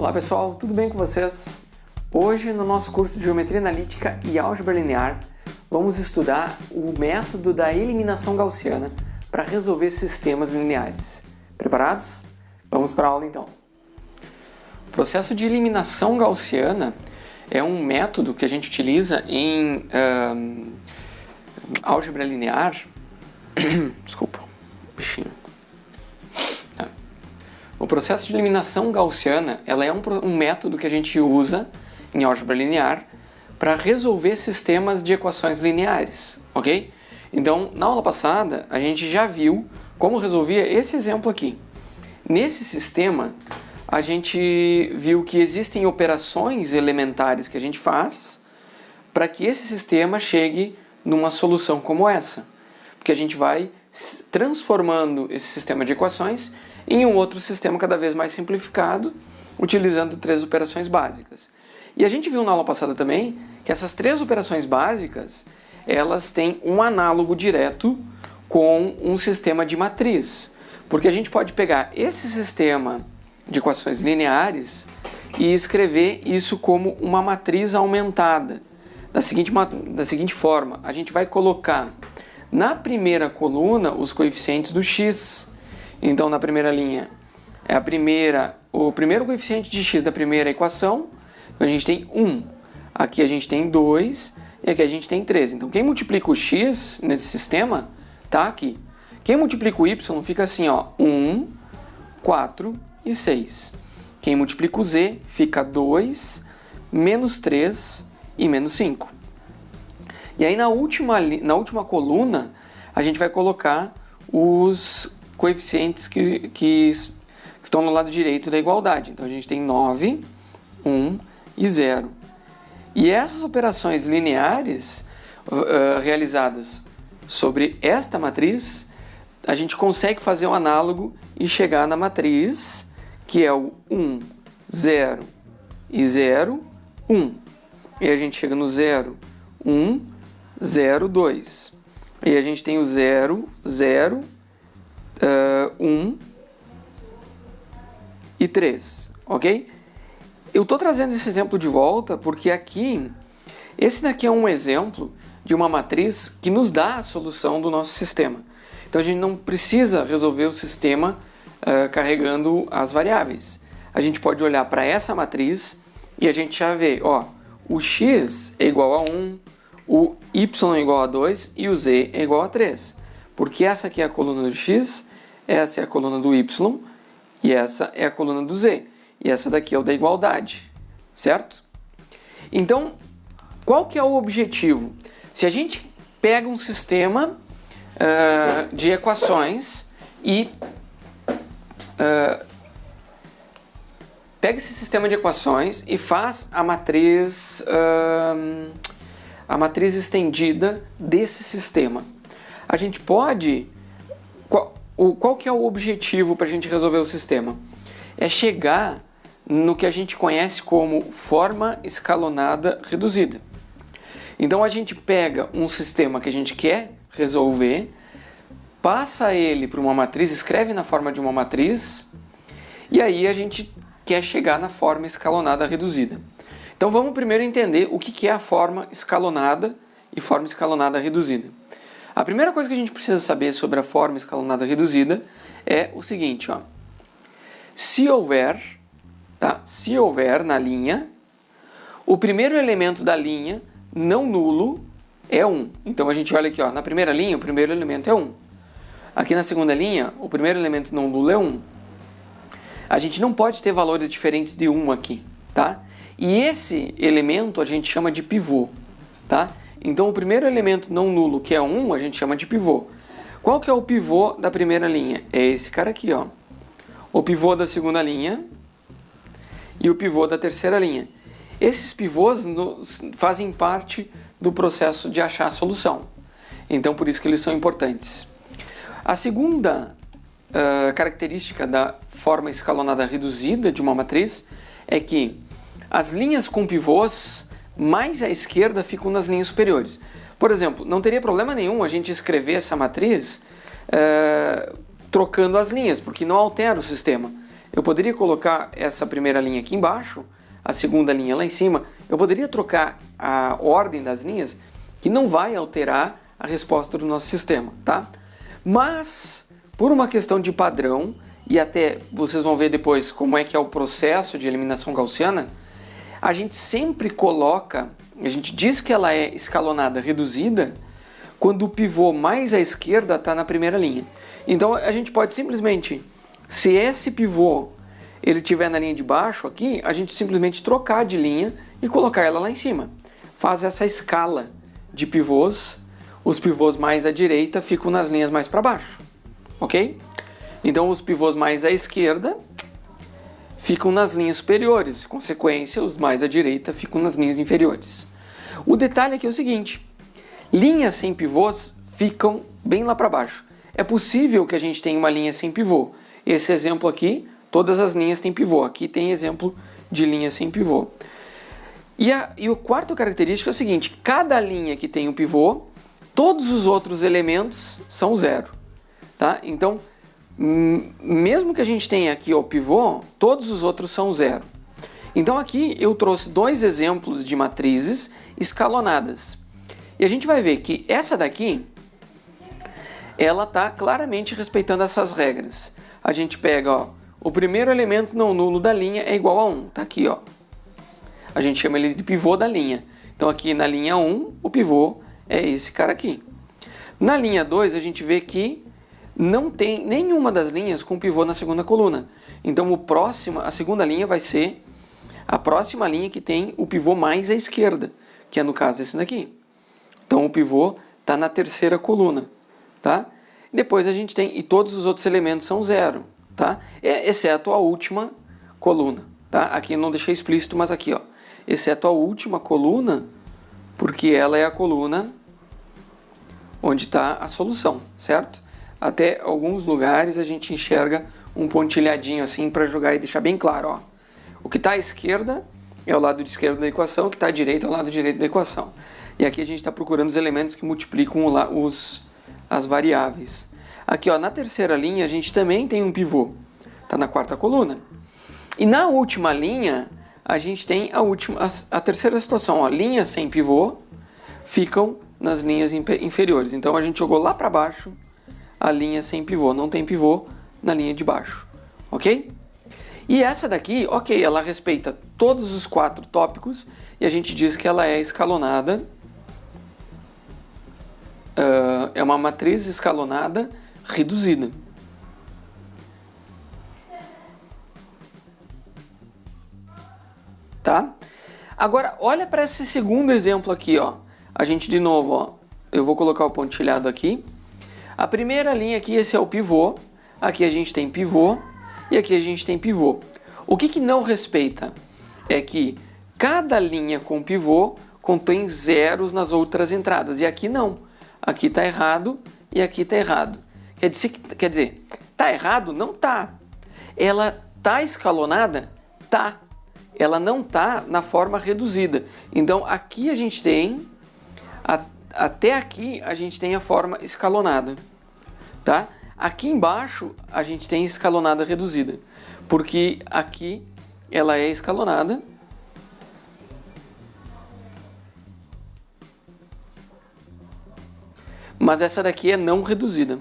Olá pessoal, tudo bem com vocês? Hoje no nosso curso de Geometria Analítica e Álgebra Linear vamos estudar o método da eliminação gaussiana para resolver sistemas lineares. Preparados? Vamos para a aula então. O processo de eliminação gaussiana é um método que a gente utiliza em álgebra linear. Desculpa, bichinho. O processo de eliminação gaussiana ela é um método que a gente usa em álgebra linear para resolver sistemas de equações lineares, ok? Então, na aula passada, a gente já viu como resolvia esse exemplo aqui. Nesse sistema, a gente viu que existem operações elementares que a gente faz para que esse sistema chegue numa solução como essa. Porque a gente vai transformando esse sistema de equações em um outro sistema cada vez mais simplificado, utilizando 3 operações básicas. E a gente viu na aula passada também que essas 3 operações básicas, elas têm um análogo direto com um sistema de matriz. Porque a gente pode pegar esse sistema de equações lineares e escrever isso como uma matriz aumentada. Da seguinte forma, a gente vai colocar na primeira coluna os coeficientes do x. Então, na primeira linha, o primeiro coeficiente de x da primeira equação, a gente tem 1. Aqui a gente tem 2 e aqui a gente tem 3. Então, quem multiplica o x nesse sistema, tá aqui. Quem multiplica o y fica assim, ó, 1, 4 e 6. Quem multiplica o z fica 2, menos 3 e menos 5. E aí, na última coluna, a gente vai colocar os coeficientes que estão no lado direito da igualdade. Então, a gente tem 9, 1 e 0. E essas operações lineares realizadas sobre esta matriz, a gente consegue fazer um análogo e chegar na matriz, que é o 1, 0 e 0, 1. E a gente chega no 0, 1, 0, 2. E a gente tem o 0, 0, 1 e 3, ok? Eu estou trazendo esse exemplo de volta porque aqui, esse daqui é um exemplo de uma matriz que nos dá a solução do nosso sistema. Então a gente não precisa resolver o sistema carregando as variáveis. A gente pode olhar para essa matriz e a gente já vê, ó, o x é igual a 1, o y é igual a 2 e o z é igual a 3. Porque essa aqui é a coluna do x, essa é a coluna do y e essa é a coluna do z. E essa daqui é o da igualdade, certo? Então, qual que é o objetivo? Se a gente pega um sistema de equações e pega esse sistema de equações e faz a matriz estendida desse sistema. A gente pode... Qual que é o objetivo para a gente resolver o sistema? É chegar no que a gente conhece como forma escalonada reduzida. Então a gente pega um sistema que a gente quer resolver, passa ele para uma matriz, escreve na forma de uma matriz, e aí a gente quer chegar na forma escalonada reduzida. Então vamos primeiro entender o que é a forma escalonada e forma escalonada reduzida. A primeira coisa que a gente precisa saber sobre a forma escalonada reduzida é o seguinte, ó. Se houver na linha, o primeiro elemento da linha não nulo é 1. Então a gente olha aqui, ó, na primeira linha o primeiro elemento é 1. Aqui na segunda linha o primeiro elemento não nulo é 1. A gente não pode ter valores diferentes de 1 aqui, tá? E esse elemento a gente chama de pivô, tá? Então o primeiro elemento não nulo, que é 1, a gente chama de pivô. Qual que é o pivô da primeira linha? É esse cara aqui, ó. O pivô da segunda linha e o pivô da terceira linha. Esses pivôs fazem parte do processo de achar a solução. Então por isso que eles são importantes. A segunda característica da forma escalonada reduzida de uma matriz é que as linhas com pivôs mais à esquerda ficam nas linhas superiores. Por exemplo, não teria problema nenhum a gente escrever essa matriz trocando as linhas, porque não altera o sistema. eu poderia colocar essa primeira linha aqui embaixo, a segunda linha lá em cima, eu poderia trocar a ordem das linhas, que não vai alterar a resposta do nosso sistema, tá? Mas, por uma questão de padrão, e até vocês vão ver depois como é que é o processo de eliminação gaussiana, a gente sempre coloca, a gente diz que ela é escalonada reduzida quando o pivô mais à esquerda está na primeira linha. Então a gente pode simplesmente, se esse pivô ele estiver na linha de baixo aqui, a gente simplesmente trocar de linha e colocar ela lá em cima. Faz essa escala de pivôs, os pivôs mais à direita ficam nas linhas mais para baixo, ok? Então os pivôs mais à esquerda ficam nas linhas superiores, consequência, os mais à direita ficam nas linhas inferiores. O detalhe aqui é o seguinte, linhas sem pivôs ficam bem lá para baixo. É possível que a gente tenha uma linha sem pivô. Esse exemplo aqui, todas as linhas têm pivô. Aqui tem exemplo de linha sem pivô. E a quarta característica é o seguinte, cada linha que tem um pivô, todos os outros elementos são zero. Tá? Então, mesmo que a gente tenha aqui o pivô, todos os outros são zero. Então aqui eu trouxe dois exemplos de matrizes escalonadas. E a gente vai ver que essa daqui, ela está claramente respeitando essas regras. A gente pega, ó, o primeiro elemento não nulo da linha é igual a 1. Está aqui, ó. A gente chama ele de pivô da linha. Então aqui na linha 1, o pivô é esse cara aqui. Na linha 2, a gente vê que não tem nenhuma das linhas com pivô na segunda coluna. Então a segunda linha vai ser a próxima linha que tem o pivô mais à esquerda, que é no caso esse daqui. Então o pivô está na terceira coluna, tá? Depois a gente tem, e todos os outros elementos são zero, tá? Exceto a última coluna, tá? Aqui eu não deixei explícito, mas aqui, ó, exceto a última coluna, porque ela é a coluna onde está a solução, certo? Até alguns lugares a gente enxerga um pontilhadinho assim para jogar e deixar bem claro, ó. O que está à esquerda é o lado de esquerda da equação, o que está à direita é o lado direito da equação. E aqui a gente está procurando os elementos que multiplicam as variáveis. Aqui, ó, na terceira linha a gente também tem um pivô, está na quarta coluna. E na última linha a gente tem a terceira situação, ó, linhas sem pivô ficam nas linhas inferiores. Então a gente jogou lá para baixo a linha sem pivô, não tem pivô na linha de baixo, ok? E essa daqui, ok, ela respeita todos os 4 tópicos e a gente diz que ela é escalonada, é uma matriz escalonada reduzida. Tá? Agora, olha para esse segundo exemplo aqui, ó. A gente de novo, ó, eu vou colocar o pontilhado aqui. A primeira linha aqui, esse é o pivô. Aqui a gente tem pivô e aqui a gente tem pivô. O que não respeita é que cada linha com pivô contém zeros nas outras entradas. E aqui não. Aqui está errado e aqui está errado. Quer dizer, está errado? Não está. Ela está escalonada? Tá. Ela não está na forma reduzida. Então aqui a gente tem, até aqui a gente tem a forma escalonada, tá? Aqui embaixo a gente tem escalonada reduzida, porque aqui ela é escalonada. Mas essa daqui é não reduzida.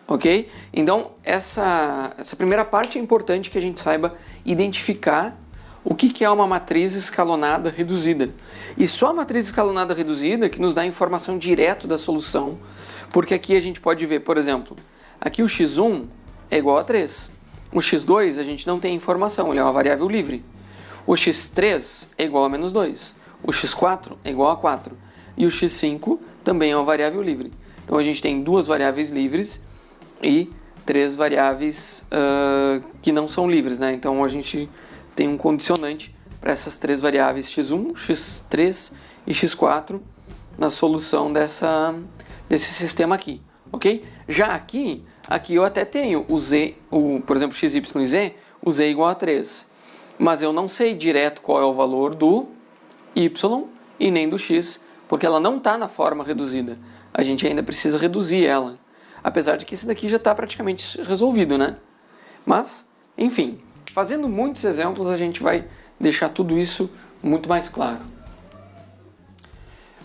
Ok? Então, essa primeira parte é importante que a gente saiba identificar o que é uma matriz escalonada reduzida. E só a matriz escalonada reduzida que nos dá informação direto da solução. Porque aqui a gente pode ver, por exemplo, aqui o x1 é igual a 3. O x2 a gente não tem informação, ele é uma variável livre. O x3 é igual a menos 2. O x4 é igual a 4. E o x5 também é uma variável livre. Então a gente tem 2 variáveis livres e 3 variáveis que não são livres, né? Então a gente tem um condicionante para essas 3 variáveis x1, x3 e x4 na solução desse sistema aqui, ok? Já aqui eu até tenho o z, por exemplo, x, y e z, o z é igual a 3. Mas eu não sei direto qual é o valor do y e nem do x, porque ela não está na forma reduzida. A gente ainda precisa reduzir ela. apesar de que esse daqui já está praticamente resolvido, né? Mas, enfim, fazendo muitos exemplos a gente vai deixar tudo isso muito mais claro.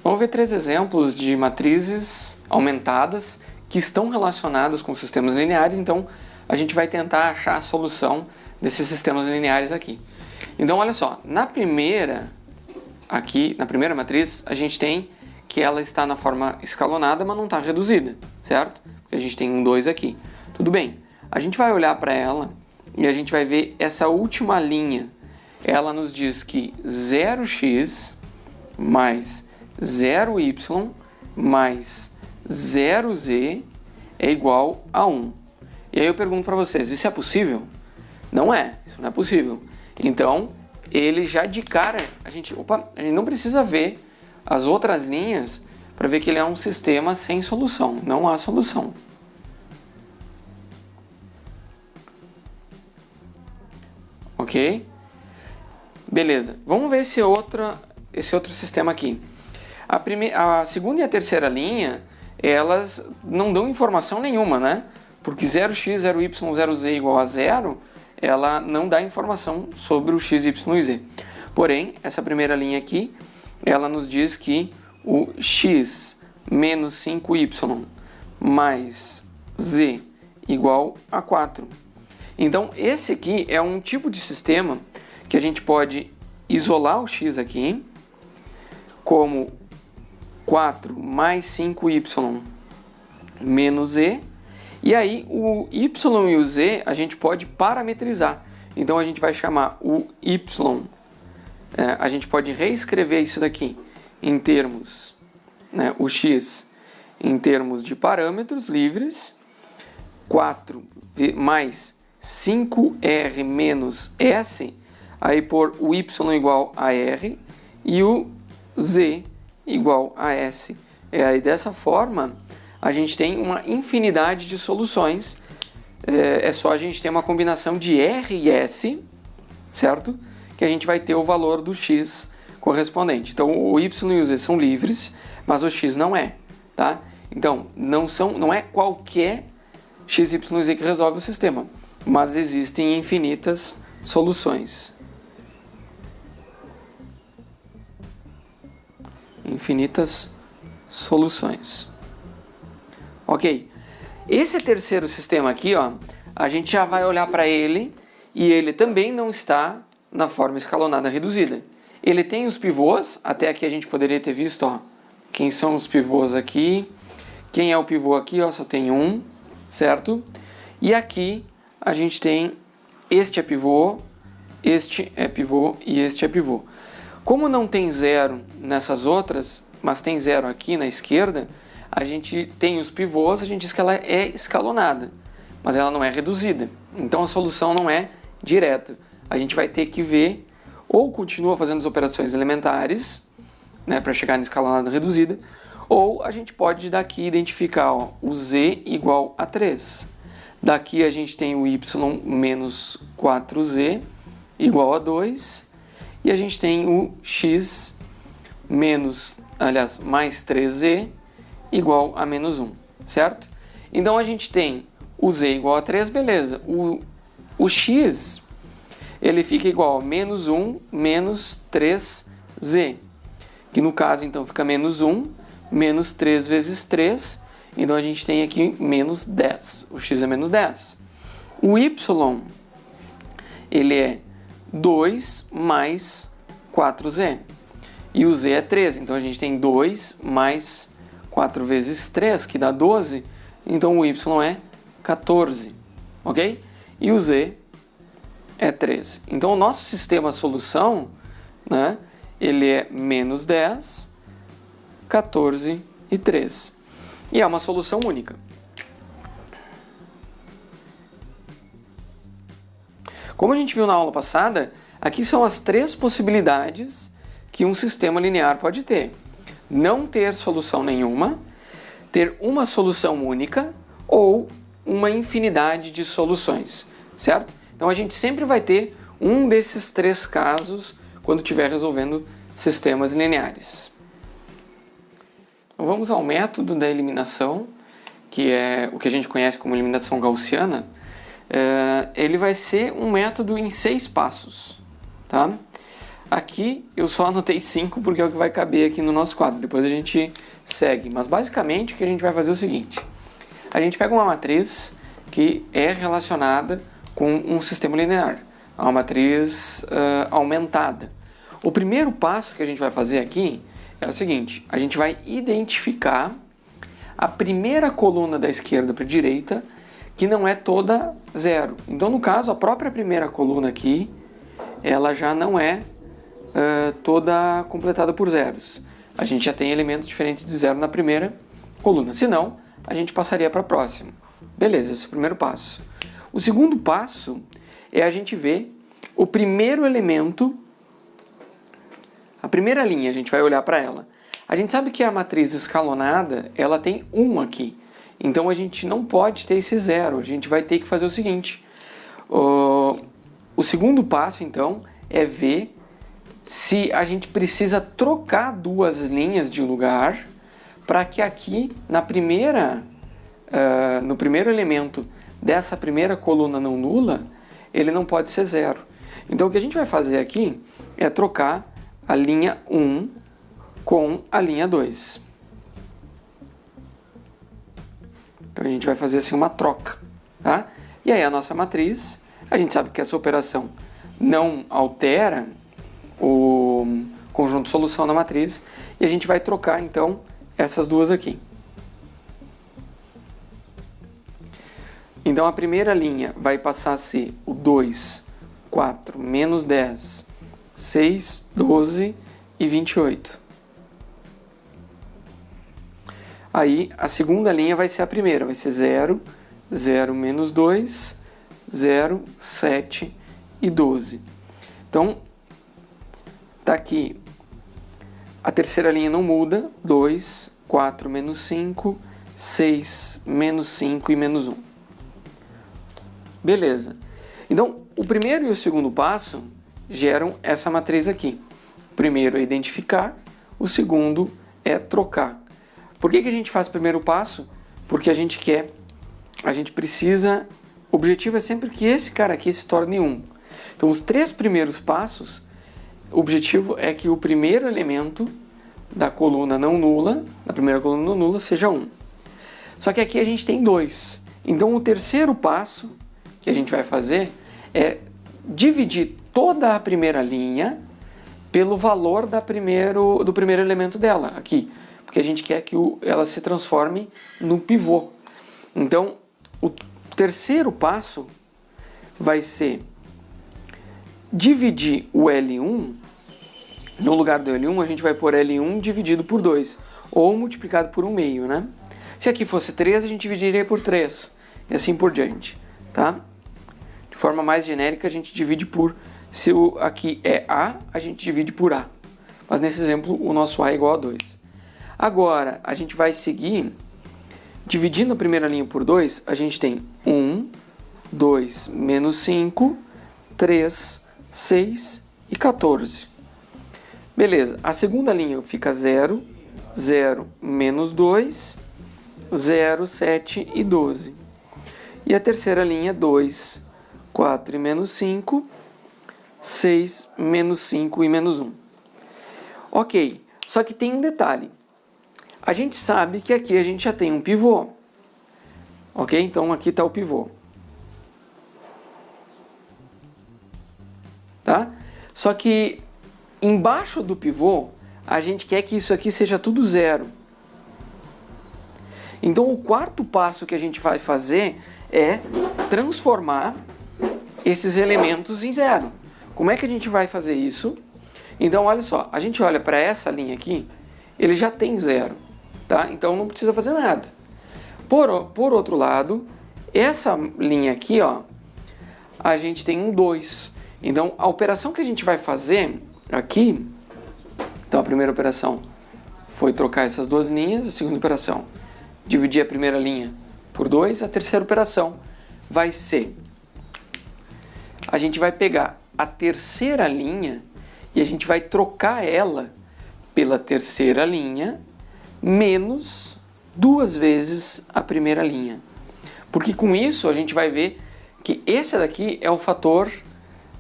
Vamos ver 3 exemplos de matrizes aumentadas que estão relacionadas com sistemas lineares, então a gente vai tentar achar a solução desses sistemas lineares aqui. Então olha só, na primeira matriz a gente tem que ela está na forma escalonada, mas não está reduzida, certo? Porque a gente tem um 2 aqui. Tudo bem, a gente vai olhar para ela e a gente vai ver essa última linha. Ela nos diz que 0x mais 0y mais 0z é igual a 1. E aí eu pergunto para vocês, isso é possível? Não é, isso não é possível. Então, ele já de cara, a gente não precisa ver as outras linhas para ver que ele é um sistema sem solução, não há solução. Ok? Beleza, vamos ver esse outro sistema aqui. A segunda e a terceira linha, elas não dão informação nenhuma, né? Porque 0x, 0y, 0z igual a 0, ela não dá informação sobre o x, y e z. Porém, essa primeira linha aqui, ela nos diz que o x menos 5y mais z igual a 4. Então, esse aqui é um tipo de sistema que a gente pode isolar o x aqui como 4 mais 5y menos z, e aí o y e o z a gente pode parametrizar. Então a gente vai chamar o y, a gente pode reescrever isso daqui em termos, o x em termos de parâmetros livres, 4 mais 5r menos s, aí por o y igual a r e o z igual a s. Aí dessa forma a gente tem uma infinidade de soluções. É só a gente ter uma combinação de r e s, certo? Que a gente vai ter o valor do x correspondente. Então o y e o z são livres, mas o x não é, tá? Então não é qualquer x, y e z que resolve o sistema, mas existem infinitas soluções. Infinitas soluções. Ok, esse terceiro sistema aqui, ó, a gente já vai olhar para ele e ele também não está na forma escalonada reduzida. Ele tem os pivôs, até aqui a gente poderia ter visto, ó, quem são os pivôs aqui, quem é o pivô aqui, ó, só tem um, certo? E aqui a gente tem este é pivô, este é pivô e este é pivô. Como não tem zero nessas outras, mas tem zero aqui na esquerda, a gente tem os pivôs, a gente diz que ela é escalonada, mas ela não é reduzida. Então a solução não é direta. A gente vai ter que ver, ou continua fazendo as operações elementares, para chegar na escalonada reduzida, ou a gente pode daqui identificar, ó, o z igual a 3. Daqui a gente tem o y menos 4z igual a 2. E a gente tem o x mais 3z igual a menos 1, certo? Então a gente tem o z igual a 3, beleza. O x, ele fica igual a menos 1 menos 3z, que no caso então fica menos 1 menos 3 vezes 3, então a gente tem aqui menos 10. O x é menos 10. O y, ele é 2 mais 4z. E o z é 13, então a gente tem 2 mais 4 vezes 3, que dá 12. Então o y é 14, ok? E o z é 13. Então o nosso sistema solução, ele é menos 10, 14 e 3. E é uma solução única. Como a gente viu na aula passada, aqui são as 3 possibilidades que um sistema linear pode ter. Não ter solução nenhuma, ter uma solução única ou uma infinidade de soluções, certo? Então a gente sempre vai ter um desses 3 casos quando estiver resolvendo sistemas lineares. Então, vamos ao método da eliminação, que é o que a gente conhece como eliminação gaussiana, ele vai ser um método em 6 passos, tá? Aqui eu só anotei 5 porque é o que vai caber aqui no nosso quadro, depois a gente segue. Mas basicamente o que a gente vai fazer é o seguinte: a gente pega uma matriz que é relacionada com um sistema linear, uma matriz aumentada. O primeiro passo que a gente vai fazer aqui é o seguinte: a gente vai identificar a primeira coluna da esquerda para a direita, que não é toda zero. Então, no caso, a própria primeira coluna aqui, ela já não é toda completada por zeros. A gente já tem elementos diferentes de zero na primeira coluna. Senão, a gente passaria para a próxima. Beleza, esse é o primeiro passo. O segundo passo é a gente ver o primeiro elemento, a primeira linha, a gente vai olhar para ela. A gente sabe que a matriz escalonada, ela tem 1 aqui. Então a gente não pode ter esse zero. A gente vai ter que fazer o seguinte. O segundo passo, então, é ver se a gente precisa trocar 2 linhas de lugar para que aqui, no primeiro elemento dessa primeira coluna não nula, ele não pode ser zero. Então o que a gente vai fazer aqui é trocar a linha 1 com a linha 2. Então a gente vai fazer assim uma troca, tá? E aí a nossa matriz, a gente sabe que essa operação não altera o conjunto de solução da matriz, e a gente vai trocar então essas duas aqui. Então a primeira linha vai passar a ser o 2, 4, menos 10, 6, 12 e 28. Aí a segunda linha vai ser a primeira, vai ser 0, 0 menos 2, 0, 7 e 12. Então, tá aqui, a terceira linha não muda, 2, 4 menos 5, 6, menos 5 e menos 1. Beleza. Então, o primeiro e o segundo passo geram essa matriz aqui. O primeiro é identificar, o segundo é trocar. Por que a gente faz o primeiro passo? Porque a gente precisa, o objetivo é sempre que esse cara aqui se torne 1. Então, os 3 primeiros passos, o objetivo é que o primeiro elemento da coluna não nula, da primeira coluna não nula, seja 1. Só que aqui a gente tem 2. Então, o terceiro passo que a gente vai fazer é dividir toda a primeira linha pelo valor do primeiro elemento dela, aqui. Porque a gente quer que ela se transforme num pivô. Então, o terceiro passo vai ser dividir o L1, no lugar do L1 a gente vai pôr L1 dividido por 2, ou multiplicado por 1/2, né? Se aqui fosse 3, a gente dividiria por 3, e assim por diante, tá? De forma mais genérica, a gente divide por, se aqui é A, a gente divide por A. Mas nesse exemplo, o nosso A é igual a 2. Agora, a gente vai seguir, dividindo a primeira linha por 2, a gente tem 1, 2, menos 5, 3, 6 e 14. Beleza, a segunda linha fica 0, 0, menos 2, 0, 7 e 12. E a terceira linha, 2, 4 e menos 5, 6, menos 5 e menos 1. Ok, só que tem um detalhe. A gente sabe que aqui a gente já tem um pivô. Ok? Então aqui está o pivô. Tá? Só que embaixo do pivô, a gente quer que isso aqui seja tudo 0. Então o quarto passo que a gente vai fazer é transformar esses elementos em 0. Como é que a gente vai fazer isso? Então olha só, a gente olha para essa linha aqui, ele já tem 0. Tá? Então não precisa fazer nada. Por outro lado, essa linha aqui, ó, a gente tem um 2. Então a operação que a gente vai fazer aqui, então a primeira operação foi trocar essas 2 linhas, a segunda operação dividir a primeira linha por 2, a terceira operação vai ser, a gente vai pegar a terceira linha e a gente vai trocar ela pela terceira linha menos duas vezes a primeira linha. Porque com isso a gente vai ver que esse daqui é o fator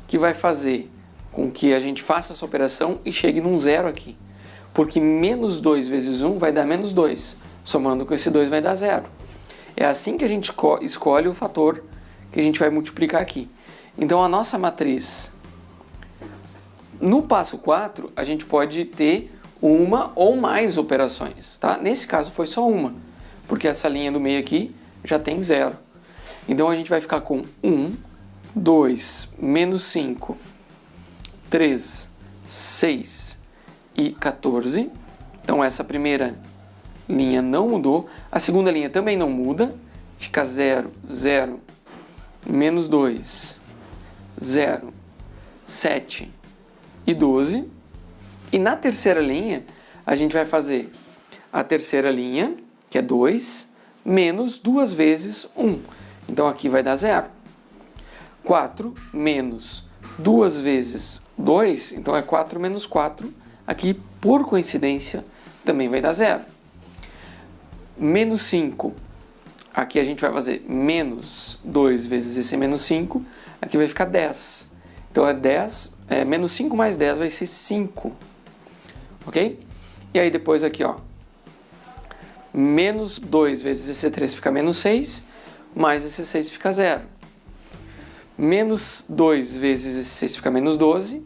que vai fazer com que a gente faça essa operação e chegue num zero aqui. Porque menos 2 vezes 1 vai dar menos 2. Somando com esse 2 vai dar zero. É assim que a gente escolhe o fator que a gente vai multiplicar aqui. Então a nossa matriz, no passo 4, a gente pode ter uma ou mais operações. Tá? Nesse caso foi só uma, porque essa linha do meio aqui já tem zero. Então a gente vai ficar com 1, 2, menos 5, 3, 6 e 14. Então essa primeira linha não mudou. A segunda linha também não muda. Fica 0, 0, menos 2, 0, 7 e 12. E na terceira linha, a gente vai fazer a terceira linha, que é 2, menos 2 vezes 1. Então aqui vai dar 0. 4 menos 2 vezes 2, então é 4 menos 4. Aqui, por coincidência, também vai dar 0. Menos 5, aqui a gente vai fazer menos 2 vezes esse menos 5, aqui vai ficar 10. Então é 10, menos 5 mais 10 vai ser 5. Ok? E aí depois aqui, ó, menos 2 vezes esse 3 fica menos 6, mais esse 6 fica 0. Menos 2 vezes esse 6 fica menos 12,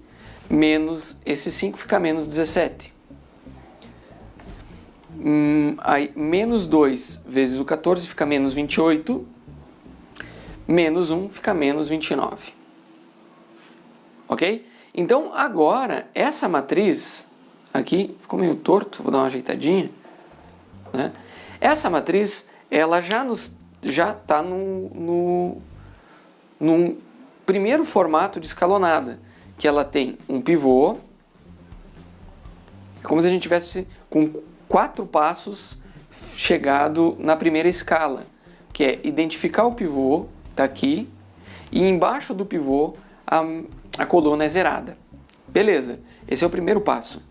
menos esse 5 fica menos 17. Aí, menos 2 vezes o 14 fica menos 28, menos 1 fica menos 29. Ok? Então, agora, essa matriz aqui, ficou meio torto, vou dar uma ajeitadinha, né? Essa matriz, ela já está num primeiro formato de escalonada, que ela tem um pivô, como se a gente tivesse com 4 passos chegado na primeira escala, que é identificar o pivô, tá aqui, e embaixo do pivô a coluna é zerada. Beleza, esse é o primeiro passo.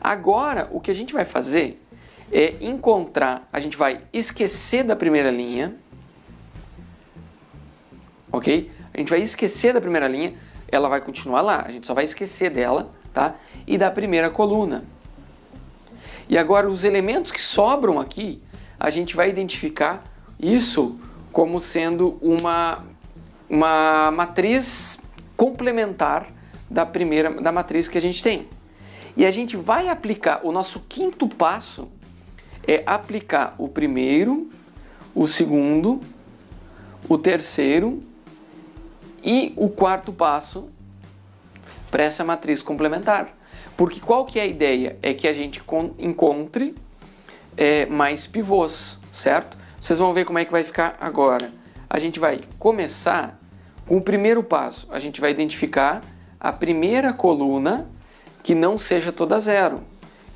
Agora, o que a gente vai fazer é encontrar, a gente vai esquecer da primeira linha, ok? A gente vai esquecer da primeira linha, ela vai continuar lá, a gente só vai esquecer dela, tá? E da primeira coluna. E agora os elementos que sobram aqui, a gente vai identificar isso como sendo uma matriz complementar da matriz que a gente tem. E a gente vai aplicar, o nosso quinto passo é aplicar o primeiro, o segundo, o terceiro e o quarto passo para essa matriz complementar. Porque qual que é a ideia? É que a gente encontre mais pivôs, certo? Vocês vão ver como é que vai ficar agora. A gente vai começar com o primeiro passo. A gente vai identificar a primeira coluna que não seja toda zero.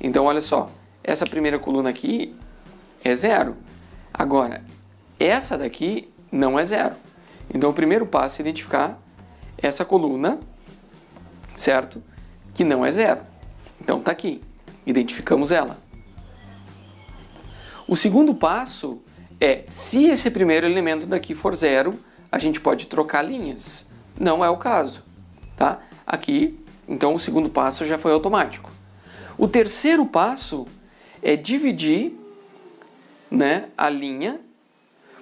Então, olha só. Essa primeira coluna aqui é zero. Agora, essa daqui não é zero. Então, o primeiro passo é identificar essa coluna, certo? Que não é zero. Então tá aqui, identificamos ela. O segundo passo é, se esse primeiro elemento daqui for zero, a gente pode trocar linhas. Não é o caso, tá? Aqui, então o segundo passo já foi automático. O terceiro passo é dividir, né, a linha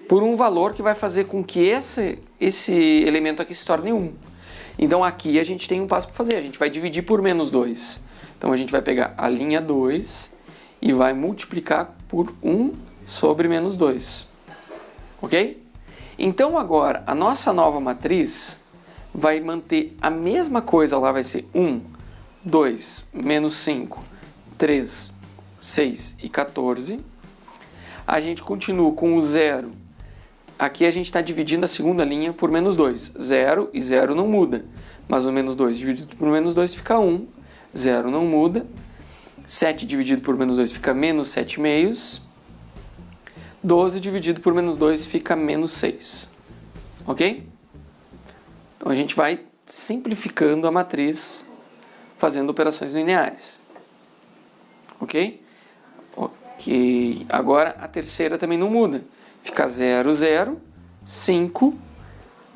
por um valor que vai fazer com que esse elemento aqui se torne 1. Então aqui a gente tem um passo para fazer, a gente vai dividir por menos 2. Então a gente vai pegar a linha 2 e vai multiplicar por 1 sobre menos 2. Ok? Então agora a nossa nova matriz vai manter a mesma coisa, lá vai ser 1, 2, menos 5, 3, 6 e 14. A gente continua com o 0. Aqui a gente está dividindo a segunda linha por menos 2. 0 e 0 não muda. Mas o menos 2 dividido por menos 2 fica 1. 0 não muda. 7 dividido por menos 2 fica menos 7 meios. 12 dividido por menos 2 fica menos 6. Ok? Então a gente vai simplificando a matriz, fazendo operações lineares. Ok? Que agora a terceira também não muda. Fica 0, 0, 5,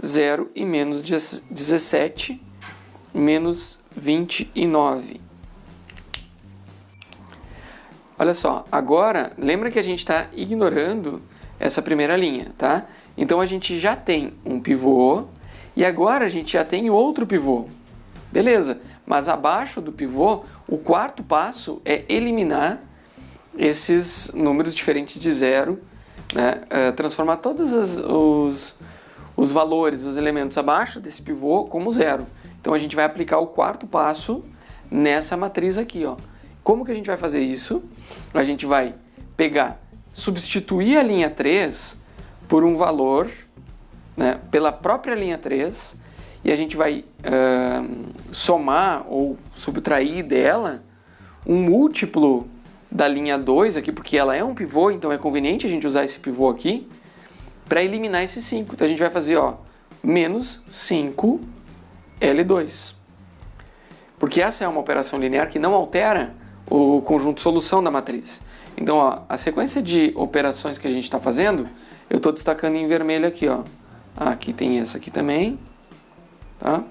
0 e menos 17, menos 29. Olha só, agora, lembra que a gente está ignorando essa primeira linha, tá? Então a gente já tem um pivô e agora a gente já tem outro pivô. Beleza, mas abaixo do pivô, o quarto passo é eliminar esses números diferentes de zero, né? Transformar todos os valores, os elementos abaixo desse pivô como zero. Então a gente vai aplicar o quarto passo nessa matriz aqui, ó. Como que a gente vai fazer isso? A gente vai substituir a linha 3 por um valor, né, pela própria linha 3, e a gente vai somar ou subtrair dela um múltiplo da linha 2 aqui, porque ela é um pivô, então é conveniente a gente usar esse pivô aqui para eliminar esse 5. Então a gente vai fazer, ó, menos 5 L2. Porque essa é uma operação linear que não altera o conjunto de solução da matriz. Então, ó, a sequência de operações que a gente está fazendo, eu estou destacando em vermelho aqui, ó. Aqui tem essa aqui também, tá?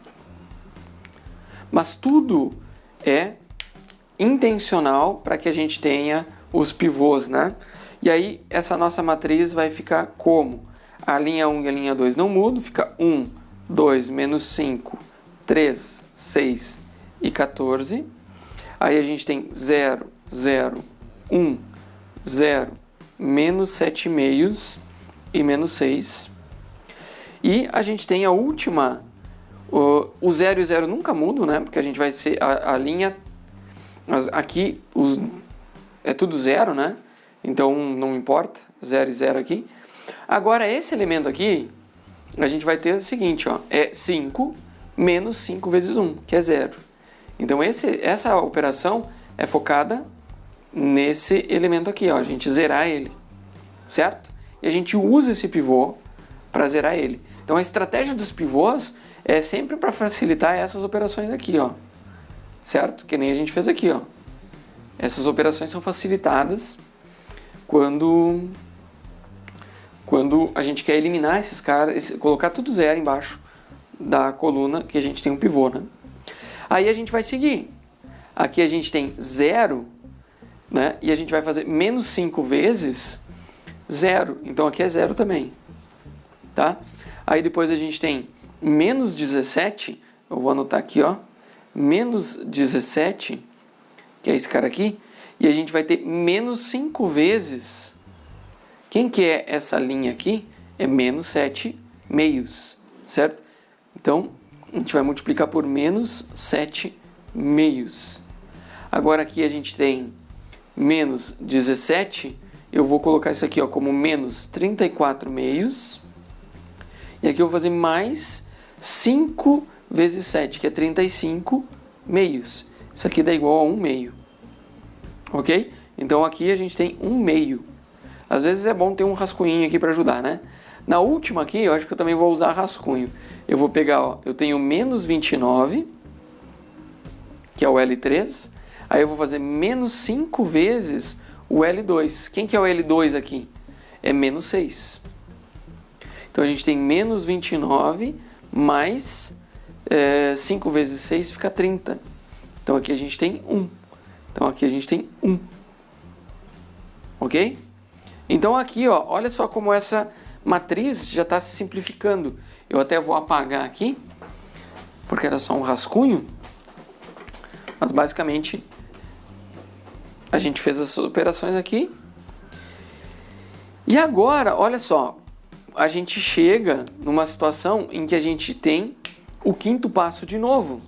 Mas tudo é intencional para que a gente tenha os pivôs, né? E aí, essa nossa matriz vai ficar como? A linha 1 e a linha 2 não mudam, fica 1, 2, menos 5, 3, 6 e 14. Aí a gente tem 0, 0, 1, 0, menos 7 meios e menos 6. E a gente tem a última, o 0 e 0 nunca mudam, né? Porque a gente vai ser a linha, aqui é tudo 0, né? Então não importa, 0 e 0 aqui. Agora esse elemento aqui, a gente vai ter o seguinte, ó, é 5 menos 5 vezes 1, que é 0. Então essa operação é focada nesse elemento aqui, ó, a gente zerar ele, certo? E a gente usa esse pivô para zerar ele. Então a estratégia dos pivôs é sempre para facilitar essas operações aqui, ó, certo? Que nem a gente fez aqui, ó. Essas operações são facilitadas quando a gente quer eliminar esses caras, colocar tudo zero embaixo da coluna que a gente tem um pivô, né? Aí a gente vai seguir. Aqui a gente tem 0, né? E a gente vai fazer menos 5 vezes 0. Então aqui é 0 também, tá? Aí depois a gente tem menos 17, eu vou anotar aqui, ó, menos 17, que é esse cara aqui, e a gente vai ter menos 5 vezes, quem que é essa linha aqui? É menos 7 meios, certo? Então, a gente vai multiplicar por menos 7 meios. Agora aqui a gente tem menos 17, eu vou colocar isso aqui, ó, como menos 34 meios, e aqui eu vou fazer mais 5 vezes 7, que é 35 meios. Isso aqui dá igual a 1 meio. Ok? Então aqui a gente tem 1 meio. Às vezes é bom ter um rascunho aqui para ajudar, né? Na última aqui, eu acho que eu também vou usar rascunho. Eu vou pegar, ó, eu tenho menos 29, que é o L3. Aí eu vou fazer menos 5 vezes o L2. Quem que é o L2 aqui? É menos 6. Então a gente tem menos 29 mais 5 vezes 6 fica 30. Então aqui a gente tem 1. Então aqui a gente tem 1. Ok? Então aqui, ó, olha só como essa matriz já está se simplificando. Eu até vou apagar aqui, porque era só um rascunho. Mas basicamente a gente fez essas operações aqui. E agora, olha só, a gente chega numa situação em que a gente tem o quinto passo de novo,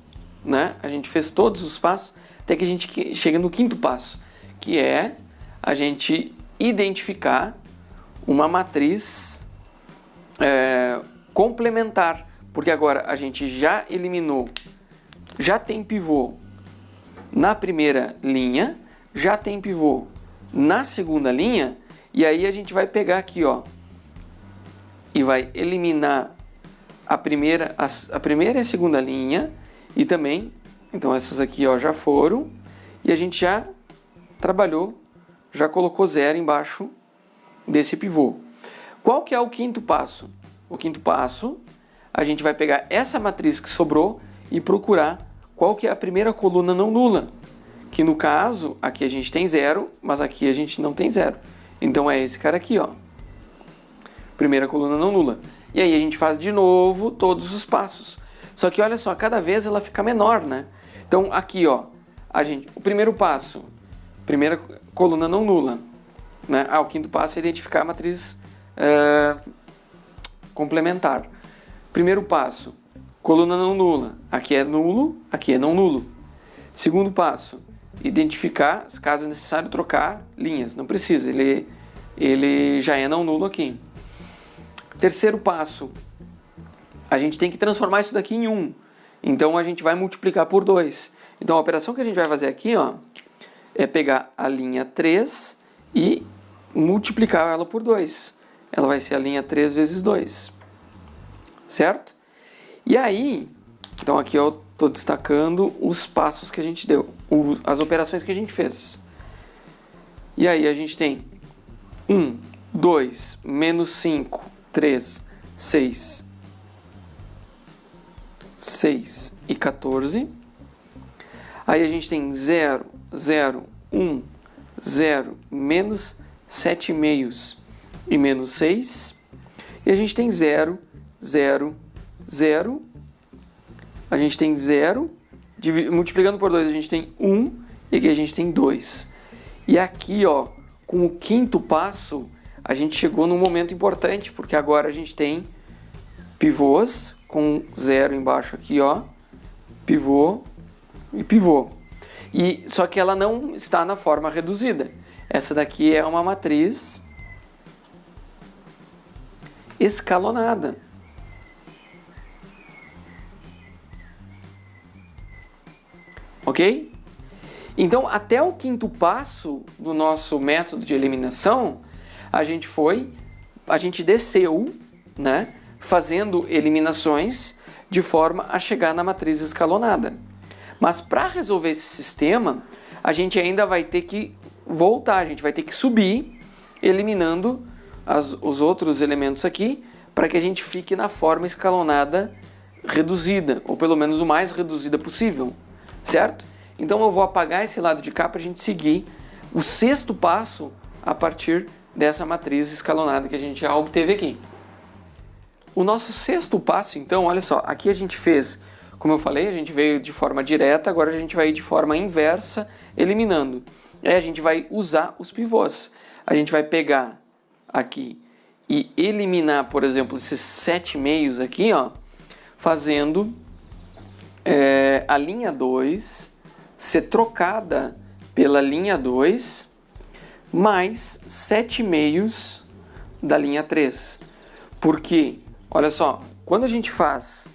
né? A gente fez todos os passos até que a gente chega no quinto passo, que é a gente identificar uma matriz complementar, porque agora a gente já eliminou, já tem pivô na primeira linha, já tem pivô na segunda linha, e aí a gente vai pegar aqui, ó, e vai eliminar a primeira e a segunda linha, e também, então essas aqui, ó, já foram, e a gente já trabalhou já colocou 0 embaixo desse pivô. Qual que é o quinto passo? O quinto passo, a gente vai pegar essa matriz que sobrou e procurar qual que é a primeira coluna não nula. Que no caso, aqui a gente tem 0, mas aqui a gente não tem 0. Então é esse cara aqui, ó. Primeira coluna não nula. E aí a gente faz de novo todos os passos. Só que olha só, cada vez ela fica menor, né? Então aqui, ó, o primeiro passo, primeira coluna não nula, né? O quinto passo é identificar a matriz complementar. Primeiro passo, coluna não nula. Aqui é nulo, aqui é não nulo. Segundo passo, identificar, caso necessário, trocar linhas. Não precisa, ele já é não nulo aqui. Terceiro passo, a gente tem que transformar isso daqui em 1. Então a gente vai multiplicar por 2. Então a operação que a gente vai fazer aqui, ó, é pegar a linha 3 e multiplicar ela por 2. Ela vai ser a linha 3 vezes 2. Certo? E aí, então aqui eu estou destacando os passos que a gente deu, as operações que a gente fez. E aí a gente tem 1, 2, menos 5, 3, 6, 6 e 14. Aí a gente tem 0, 0, 1, 0, menos 7 meios e menos 6. E a gente tem 0, 0, 0. A gente tem 0. Multiplicando por 2 a gente tem 1. E aqui a gente tem 2. E aqui, ó, com o quinto passo, a gente chegou num momento importante, porque agora a gente tem pivôs com 0 embaixo aqui, ó. Pivô e pivô. Só que ela não está na forma reduzida. Essa daqui é uma matriz escalonada. Ok? Então, até o quinto passo do nosso método de eliminação, a gente desceu, né, fazendo eliminações de forma a chegar na matriz escalonada. Mas para resolver esse sistema, a gente ainda vai ter que voltar, a gente vai ter que subir, eliminando os outros elementos aqui, para que a gente fique na forma escalonada reduzida, ou pelo menos o mais reduzida possível, certo? Então eu vou apagar esse lado de cá para a gente seguir o sexto passo a partir dessa matriz escalonada que a gente já obteve aqui. O nosso sexto passo, então, olha só, aqui a gente fez, como eu falei, a gente veio de forma direta, agora a gente vai ir de forma inversa, eliminando. Aí a gente vai usar os pivôs. A gente vai pegar aqui e eliminar, por exemplo, esses 7 meios aqui, ó, fazendo a linha 2 ser trocada pela linha 2 mais 7 meios da linha 3. Porque, olha só, quando a gente faz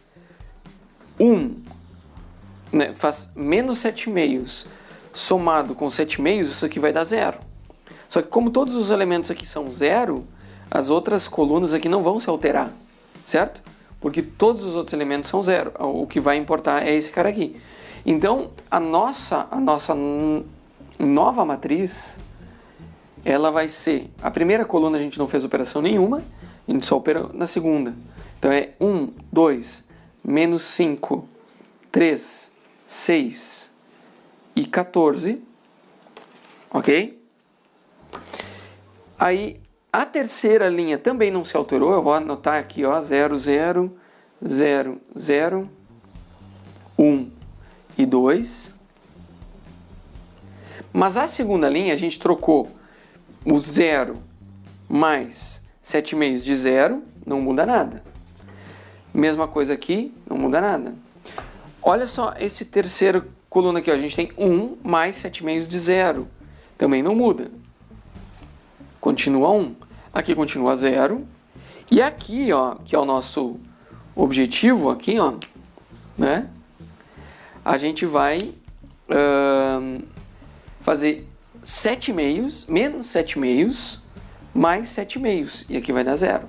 faz menos 7 meios somado com 7 meios, isso aqui vai dar 0. Só que como todos os elementos aqui são 0, as outras colunas aqui não vão se alterar, certo? Porque todos os outros elementos são 0. O que vai importar é esse cara aqui. Então, a nossa nova matriz, ela vai ser... A primeira coluna a gente não fez operação nenhuma, a gente só operou na segunda. Então é 1, 2, menos 5, 3, 6 e 14. Ok? Aí, a terceira linha também não se alterou. Eu vou anotar aqui, ó, 0, 0, 0, 0, 1 e 2. Mas a segunda linha a gente trocou o 0 mais 7 meios de 0, não muda nada. Mesma coisa aqui, não muda nada. Olha só, esse terceiro coluna aqui, ó, a gente tem 1 mais 7 meios de 0. Também não muda. Continua 1. Aqui continua 0. E aqui, ó, que é o nosso objetivo aqui, ó, né? A gente vai fazer 7 meios, menos 7 meios, mais 7 meios. E aqui vai dar 0.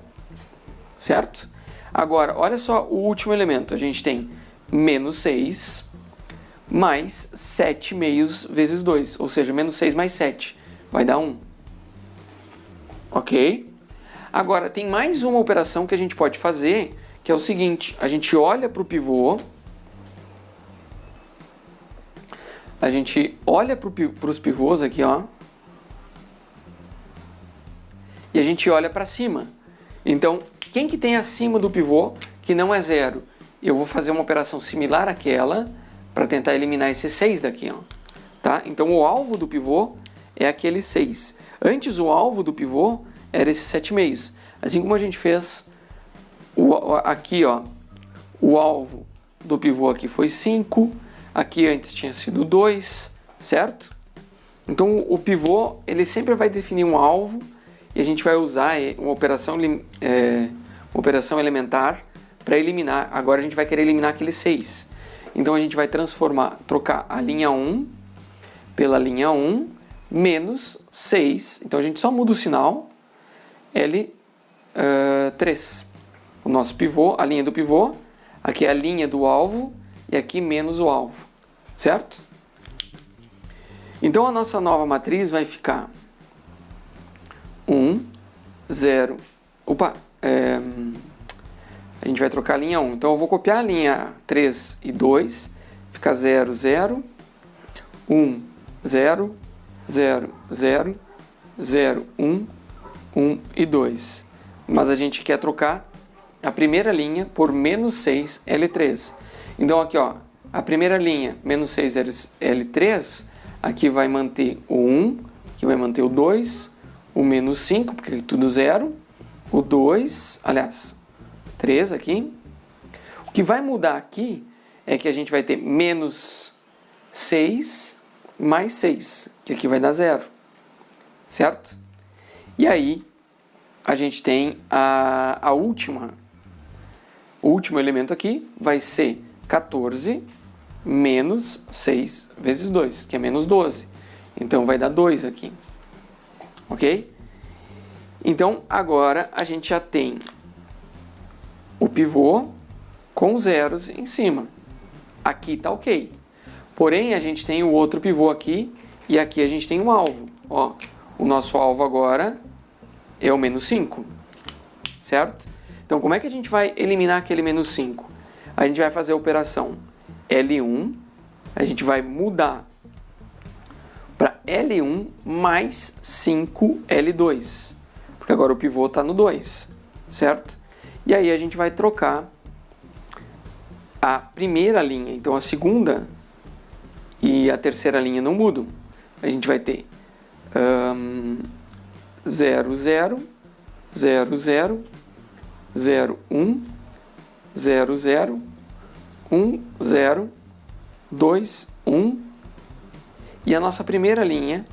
Certo? Agora, olha só o último elemento. A gente tem menos 6 mais 7 meios vezes 2. Ou seja, menos 6 mais 7. vai dar 1. Ok? Agora, tem mais uma operação que a gente pode fazer, que é o seguinte, a gente olha para o pivô, a gente olha para os pivôs aqui, ó, e a gente olha para cima. Então, quem que tem acima do pivô que não é 0? Eu vou fazer uma operação similar àquela para tentar eliminar esse 6 daqui, ó. Tá? Então, o alvo do pivô é aquele 6. Antes, o alvo do pivô era esse 7,5. Assim como a gente fez aqui, ó, o alvo do pivô aqui foi 5, aqui antes tinha sido 2, certo? Então, o pivô, ele sempre vai definir um alvo e a gente vai usar uma operação elementar para eliminar. Agora a gente vai querer eliminar aquele 6. Então a gente vai trocar a linha 1 pela linha 1 menos 6. Então a gente só muda o sinal L3. O nosso pivô, a linha do pivô, aqui é a linha do alvo e aqui menos o alvo, certo? Então a nossa nova matriz vai ficar 1, 0. A gente vai trocar a linha 1. Então eu vou copiar a linha 3 e 2. Fica 0, 0, 1, 0, 0, 0, 0, 1, 1 e 2. Mas a gente quer trocar a primeira linha por menos 6 L3. Então aqui, ó, a primeira linha, menos 6 L3, aqui vai manter o 1, aqui vai manter o 2, o menos 5, porque é tudo 0, o 2, aliás, 3 aqui. O que vai mudar aqui é que a gente vai ter menos 6 mais 6, que aqui vai dar 0, certo? E aí, a gente tem o último elemento aqui vai ser 14 menos 6 vezes 2, que é menos 12. Então, vai dar 2 aqui. Ok? Então, agora a gente já tem o pivô com zeros em cima. Aqui está ok. Porém, a gente tem o outro pivô aqui e aqui a gente tem um alvo. Ó, o nosso alvo agora é o menos 5, certo? Então, como é que a gente vai eliminar aquele menos 5? A gente vai fazer a operação L1, a gente vai mudar para L1 mais 5L2, porque agora o pivô está no 2, certo? E aí a gente vai trocar a primeira linha, então a segunda e a terceira linha não mudam. A gente vai ter 0, 0, 0, 0, 0, 1, 0, 0, 1, 0, 2, 1. E a nossa primeira linha,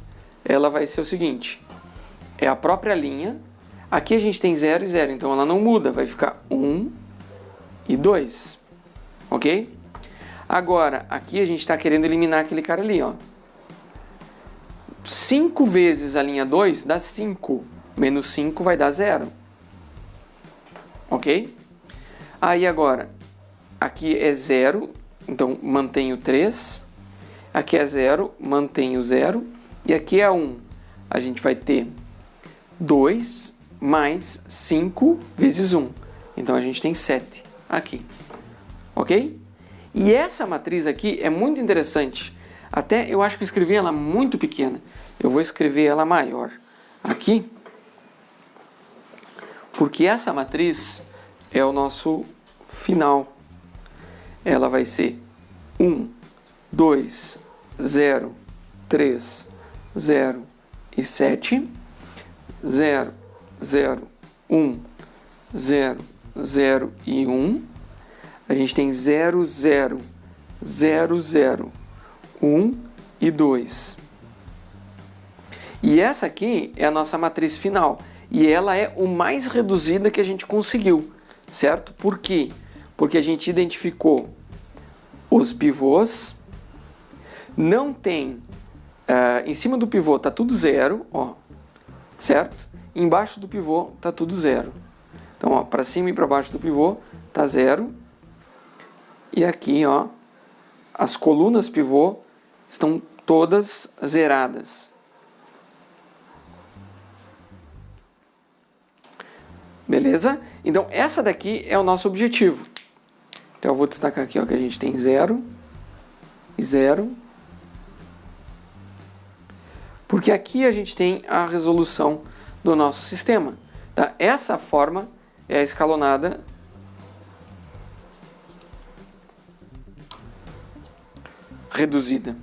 ela vai ser o seguinte, é a própria linha. Aqui a gente tem 0 e 0, então ela não muda, vai ficar 1 e 2, ok? Agora, aqui a gente está querendo eliminar aquele cara ali, ó. 5 vezes a linha 2 dá 5, menos 5 vai dar 0, ok? Aí agora, aqui é 0, então mantenho 3, aqui é 0, mantenho 0, e aqui é 1. A gente vai ter 2 mais 5 vezes 1. Então a gente tem 7 aqui, ok? E essa matriz aqui é muito interessante. Até eu acho que eu escrevi ela muito pequena. Eu vou escrever ela maior aqui, porque essa matriz é o nosso final. Ela vai ser 1, 2, 0, 3, 0 e 7, 0, 0, 1, 0, 0 e 1. A gente tem 0, 0, 0, 0, 1 e 2. E essa aqui é a nossa matriz final. E ela é o mais reduzida que a gente conseguiu, certo? Por quê? Porque a gente identificou os pivôs, não tem... em cima do pivô está tudo 0, ó, certo? Embaixo do pivô está tudo 0. Então, ó, para cima e para baixo do pivô está 0. E aqui, ó, as colunas pivô estão todas zeradas. Beleza? Então, essa daqui é o nosso objetivo. Então, eu vou destacar aqui ó, que a gente tem 0 e 0. Porque aqui a gente tem a resolução do nosso sistema. Tá? Essa forma é a escalonada reduzida.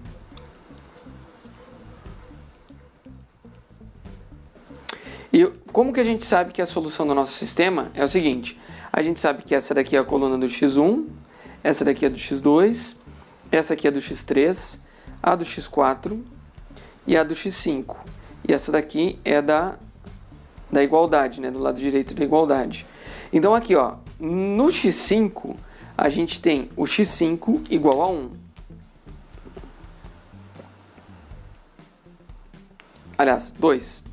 E como que a gente sabe que a solução do nosso sistema é o seguinte? A gente sabe que essa daqui é a coluna do x1, essa daqui é do x2, essa aqui é do x3, a do x4 e a do x5. E essa daqui é da igualdade, né? Do lado direito da igualdade. Então aqui, ó, no x5, a gente tem o x5 igual a 1. Aliás, 2.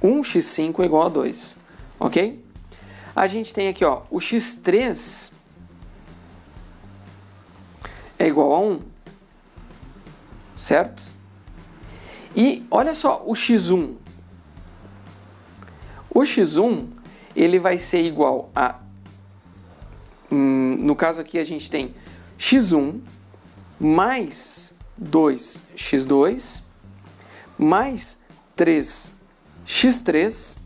1x5 é igual a 2, ok? A gente tem aqui, ó, o x3 é igual a 1, certo? E olha só o x1. O x1, ele vai ser igual a... no caso aqui a gente tem x1 mais 2x2 mais 3x3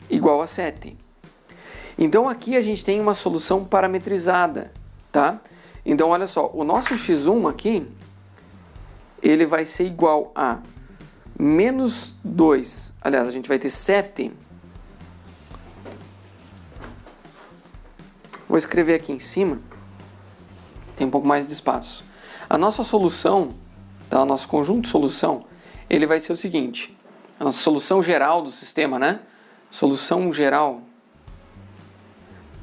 igual a 7. Então aqui a gente tem uma solução parametrizada, tá? Então olha só, o nosso x1 aqui, ele vai ser igual a menos 2, aliás, a gente vai ter 7. Vou escrever aqui em cima, tem um pouco mais de espaço. A nossa solução, tá? O nosso conjunto de solução, ele vai ser o seguinte, a nossa solução geral do sistema, né? Solução geral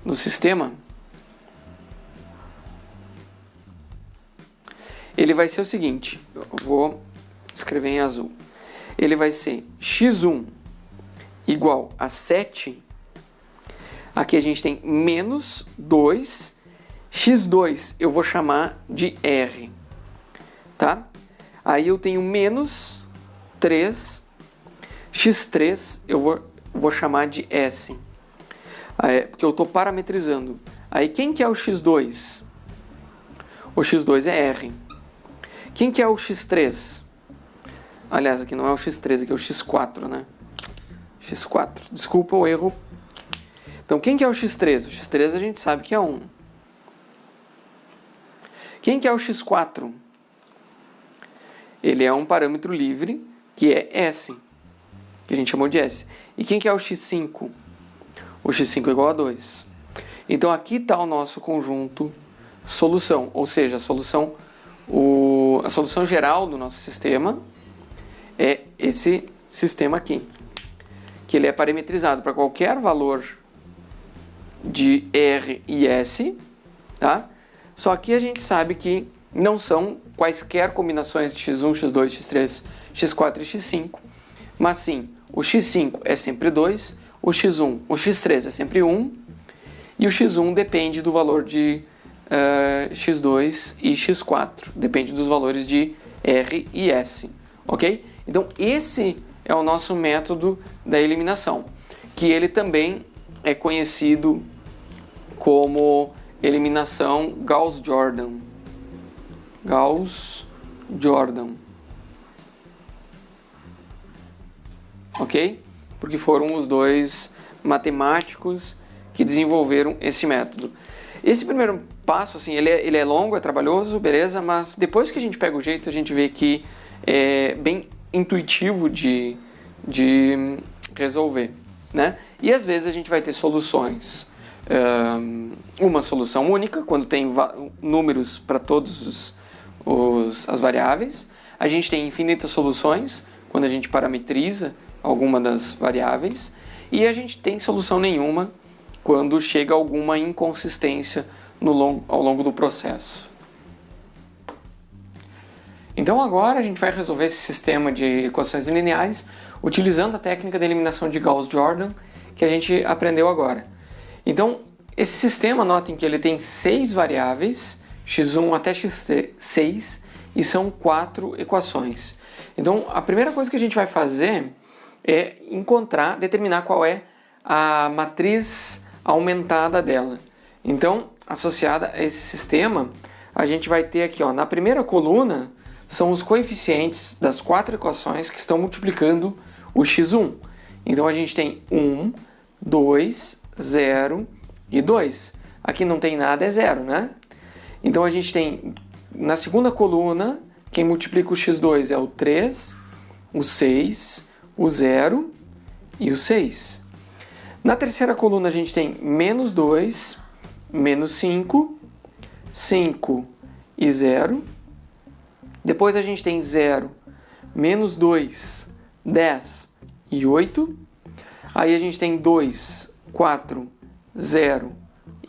do sistema, ele vai ser o seguinte, eu vou escrever em azul, ele vai ser x1 igual a 7, aqui a gente tem menos 2, x2 eu vou chamar de R, tá? Aí eu tenho menos 3, x3 eu vou chamar de S, porque eu estou parametrizando. Aí quem que é o x2? O x2 é R. Quem que é o x3? Aliás, aqui não é o x3, aqui é o x4, né? x4, desculpa o erro. Então, quem que é o x3? O x3 a gente sabe que é 1. Quem que é o x4? Ele é um parâmetro livre, que é S, que a gente chamou de S. E quem que é o x5? O x5 é igual a 2. Então, aqui está o nosso conjunto solução, ou seja, a solução geral do nosso sistema é esse sistema aqui, que ele é parametrizado para qualquer valor de R e S, tá? Só que a gente sabe que não são quaisquer combinações de x1, x2, x3, x4 e x5, mas sim, o x5 é sempre 2, o x1, o x3 é sempre 1, e o x1 depende do valor de x2 e x4, depende dos valores de R e S, ok? Então esse é o nosso método da eliminação, que ele também é conhecido como eliminação Gauss-Jordan. Gauss-Jordan. Ok? Porque foram os dois matemáticos que desenvolveram esse método. Esse primeiro passo, assim, ele é longo, é trabalhoso, beleza? Mas depois que a gente pega o jeito, a gente vê que é bem intuitivo de resolver, né? E às vezes a gente vai ter soluções, uma solução única, quando tem números para todas as variáveis. A gente tem infinitas soluções, quando a gente parametriza alguma das variáveis. E a gente tem solução nenhuma, quando chega alguma inconsistência ao longo do processo. Então agora a gente vai resolver esse sistema de equações lineares utilizando a técnica de eliminação de Gauss-Jordan que a gente aprendeu agora. Então esse sistema, notem que ele tem 6 variáveis, x1 até x6, e são 4 equações. Então a primeira coisa que a gente vai fazer é determinar qual é a matriz aumentada dela. Então, associada a esse sistema, a gente vai ter aqui, ó, na primeira coluna, são os coeficientes das 4 equações que estão multiplicando o x1. Então, a gente tem 1, 2, 0 e 2. Aqui não tem nada, é 0, né? Então, a gente tem, na segunda coluna, quem multiplica o x2 é o 3, o 6, o 0 e o 6. Na terceira coluna, a gente tem menos 2, menos 5, 5 e 0. Depois a gente tem 0, menos 2, 10 e 8. Aí a gente tem 2, 4, 0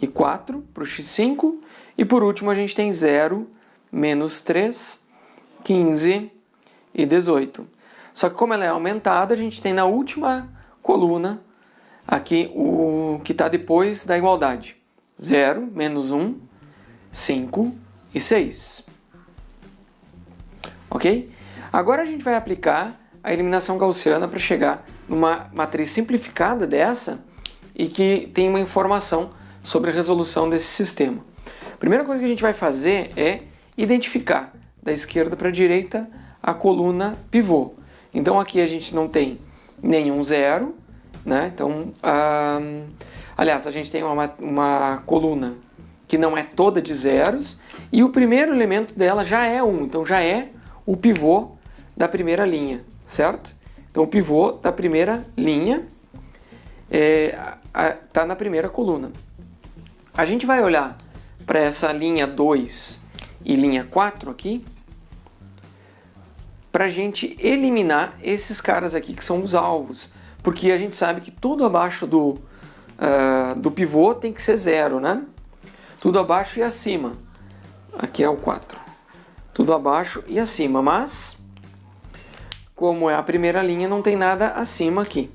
e 4 para o x5. E por último a gente tem 0, menos 3, 15 e 18. Só que como ela é aumentada, a gente tem na última coluna aqui o que está depois da igualdade. 0, menos 1, 5 e 6. Ok? Agora a gente vai aplicar a eliminação gaussiana para chegar numa matriz simplificada dessa e que tem uma informação sobre a resolução desse sistema. A primeira coisa que a gente vai fazer é identificar da esquerda para a direita a coluna pivô. Então aqui a gente não tem nenhum zero, né? Então, aliás, a gente tem uma coluna que não é toda de zeros e o primeiro elemento dela já é 1, então já é o pivô da primeira linha, certo? Então o pivô da primeira linha está na primeira coluna. A gente vai olhar para essa linha 2 e linha 4 aqui, para a gente eliminar esses caras aqui que são os alvos, porque a gente sabe que tudo abaixo do pivô tem que ser 0, né? Tudo abaixo e acima. Aqui é o 4. Tudo abaixo e acima, mas como é a primeira linha, não tem nada acima aqui.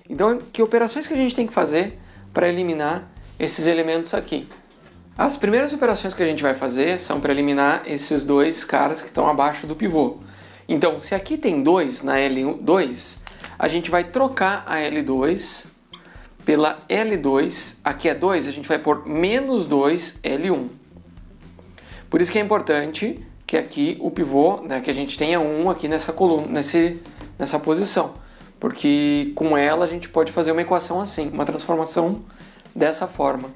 Então, que operações que a gente tem que fazer para eliminar esses elementos aqui? As primeiras operações que a gente vai fazer são para eliminar esses dois caras que estão abaixo do pivô. Então, se aqui tem 2 na L2, a gente vai trocar a L2 pela L2. Aqui é 2, a gente vai pôr menos 2 L1. Por isso que é importante que aqui o pivô, né, que a gente tenha 1 aqui nessa coluna, nessa posição. Porque com ela a gente pode fazer uma equação assim, uma transformação dessa forma.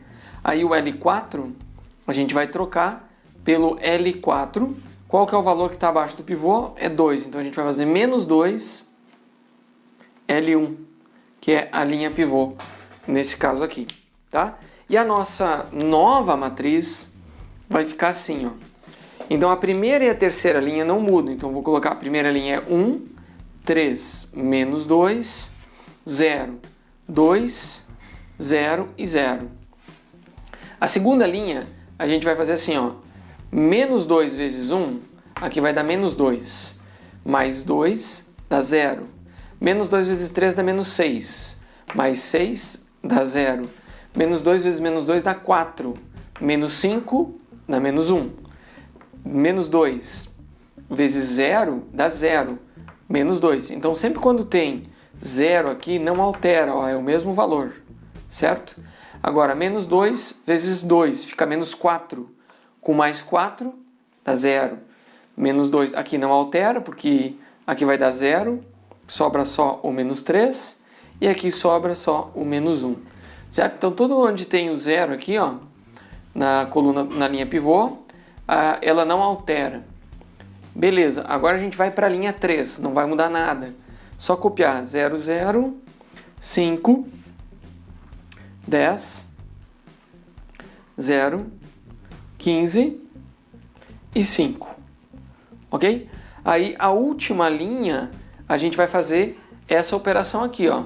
Aí o L4 a gente vai trocar pelo L4. Qual que é o valor que está abaixo do pivô? É 2. Então a gente vai fazer menos 2 L1, que é a linha pivô, nesse caso aqui. Tá? E a nossa nova matriz vai ficar assim, ó. Então a primeira e a terceira linha não mudam. Então vou colocar a primeira linha é 1, 3, menos 2, 0, 2, 0 e 0. A segunda linha a gente vai fazer assim, ó. Menos 2 vezes 1, aqui vai dar menos 2. Mais 2 dá 0. Menos 2 vezes 3 dá menos 6. Mais 6 dá 0. Menos 2 vezes menos 2 dá 4. Menos 5 dá menos 1. Menos 2 vezes 0 dá 0. Menos 2. Então, sempre quando tem 0 aqui, não altera, ó, é o mesmo valor, certo? Agora, menos 2 vezes 2 fica menos 4. Com mais 4 dá 0. Menos 2 aqui não altera, porque aqui vai dar 0. Sobra só o menos 3. E aqui sobra só o menos 1. Certo? Então, todo onde tem o 0 aqui, ó, na coluna, na linha pivô, ela não altera. Beleza, agora a gente vai para a linha 3, não vai mudar nada. Só copiar 0, 0, 5, 10, 0, 15 e 5. Ok? Aí a última linha, a gente vai fazer essa operação aqui, ó,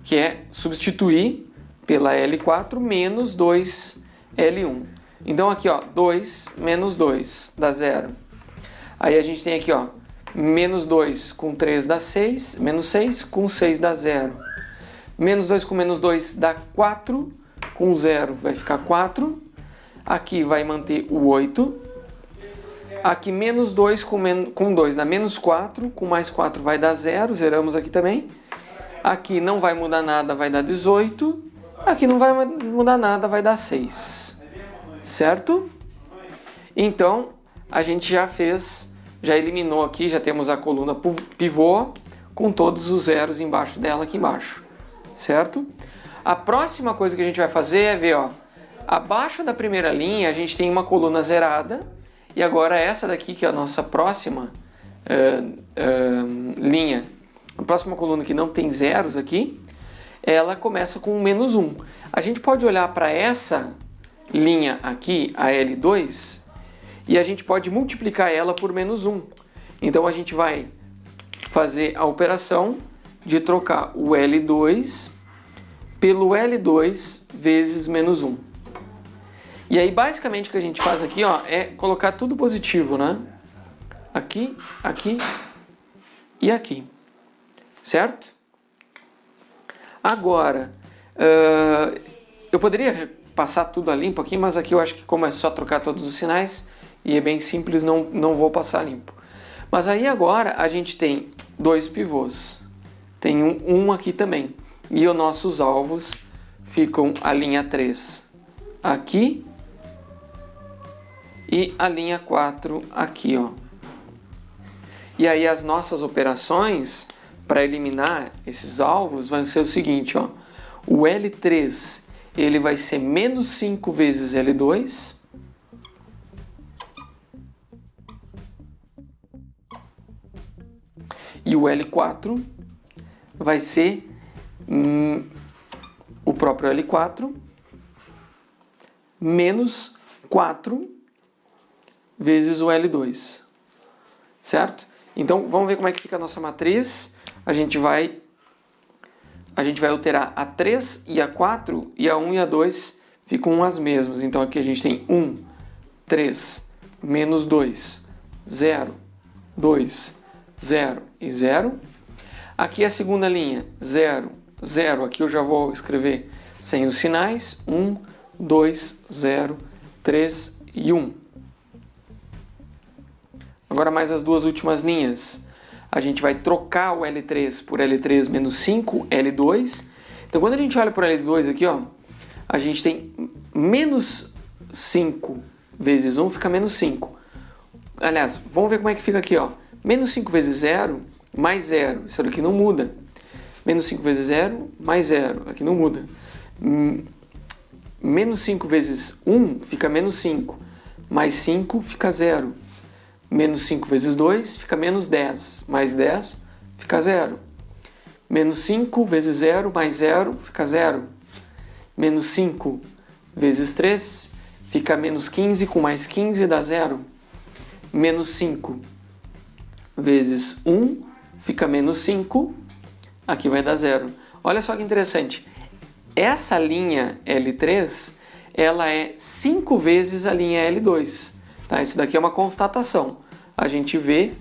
que é substituir pela L4 menos 2L1. Então aqui, ó, 2 menos 2 dá 0. Aí a gente tem aqui, ó, menos 2 com 3 dá 6, menos 6 com 6 dá 0. Menos 2 com menos 2 dá 4, com 0 vai ficar 4. Aqui vai manter o 8. Aqui menos 2 com 2 dá menos 4, com mais 4 vai dar 0, zeramos aqui também. Aqui não vai mudar nada, vai dar 18. Aqui não vai mudar nada, vai dar 6. Certo? Então, a gente já eliminou aqui, já temos a coluna pivô com todos os zeros embaixo dela aqui embaixo. Certo? A próxima coisa que a gente vai fazer é ver, ó, abaixo da primeira linha a gente tem uma coluna zerada e agora essa daqui que é a nossa próxima linha, a próxima coluna que não tem zeros aqui, ela começa com menos 1. A gente pode olhar para essa linha aqui, a L2, e a gente pode multiplicar ela por menos 1. Então a gente vai fazer a operação de trocar o L2 pelo L2 vezes menos 1. E aí basicamente o que a gente faz aqui, ó, é colocar tudo positivo, né? Aqui, aqui e aqui. Certo? Agora, eu poderia passar tudo a limpo aqui, mas aqui eu acho que como é só trocar todos os sinais e é bem simples, não vou passar limpo. Mas aí agora a gente tem dois pivôs. Tem um aqui também. E os nossos alvos ficam a linha 3 aqui e a linha 4 aqui, ó. E aí as nossas operações para eliminar esses alvos vão ser o seguinte, ó. O L3 ele vai ser menos 5 vezes L2. E o L4 vai ser o próprio L4 menos 4 vezes o L2. Certo? Então, vamos ver como é que fica a nossa matriz. A gente vai alterar a 3 e a 4, e a 1 e a 2 ficam as mesmas. Então, aqui a gente tem 1, 3, menos 2, 0, 2, 0 e 0. Aqui a segunda linha, 0, 0. Aqui eu já vou escrever sem os sinais. 1, 2, 0, 3 e 1. Agora mais as duas últimas linhas. A gente vai trocar o L3 por L3 menos 5, L2. Então quando a gente olha por L2 aqui, ó, a gente tem menos 5 vezes 1 fica menos 5. Aliás, vamos ver como é que fica aqui, ó. Menos 5 vezes 0 mais 0. Isso daqui não muda. Menos 5 vezes 0 mais 0. Aqui não muda. Menos 5 vezes 1 fica menos 5. Mais 5 fica 0. Menos 5 vezes 2 fica menos 10. Mais 10 fica 0. Menos 5 vezes 0 mais 0 fica 0. Menos 5 vezes 3 fica menos 15. Com mais 15 dá 0. Menos 5 vezes 1 fica menos 5. Aqui vai dar 0. Olha só que interessante. Essa linha L3, ela é 5 vezes a linha L2. Tá? Isso daqui é uma constatação. A gente vê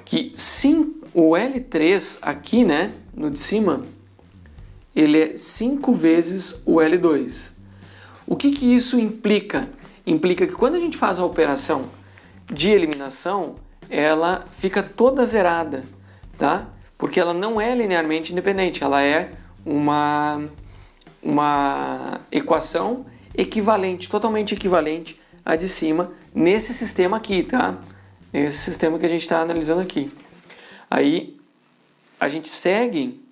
que o L3 aqui, né, no de cima, ele é 5 vezes o L2. O que isso implica? Implica que quando a gente faz a operação de eliminação, ela fica toda zerada, tá? Porque ela não é linearmente independente, ela é uma equação equivalente, totalmente equivalente à de cima, nesse sistema aqui, tá? Nesse sistema que a gente está analisando aqui. Aí, a gente segue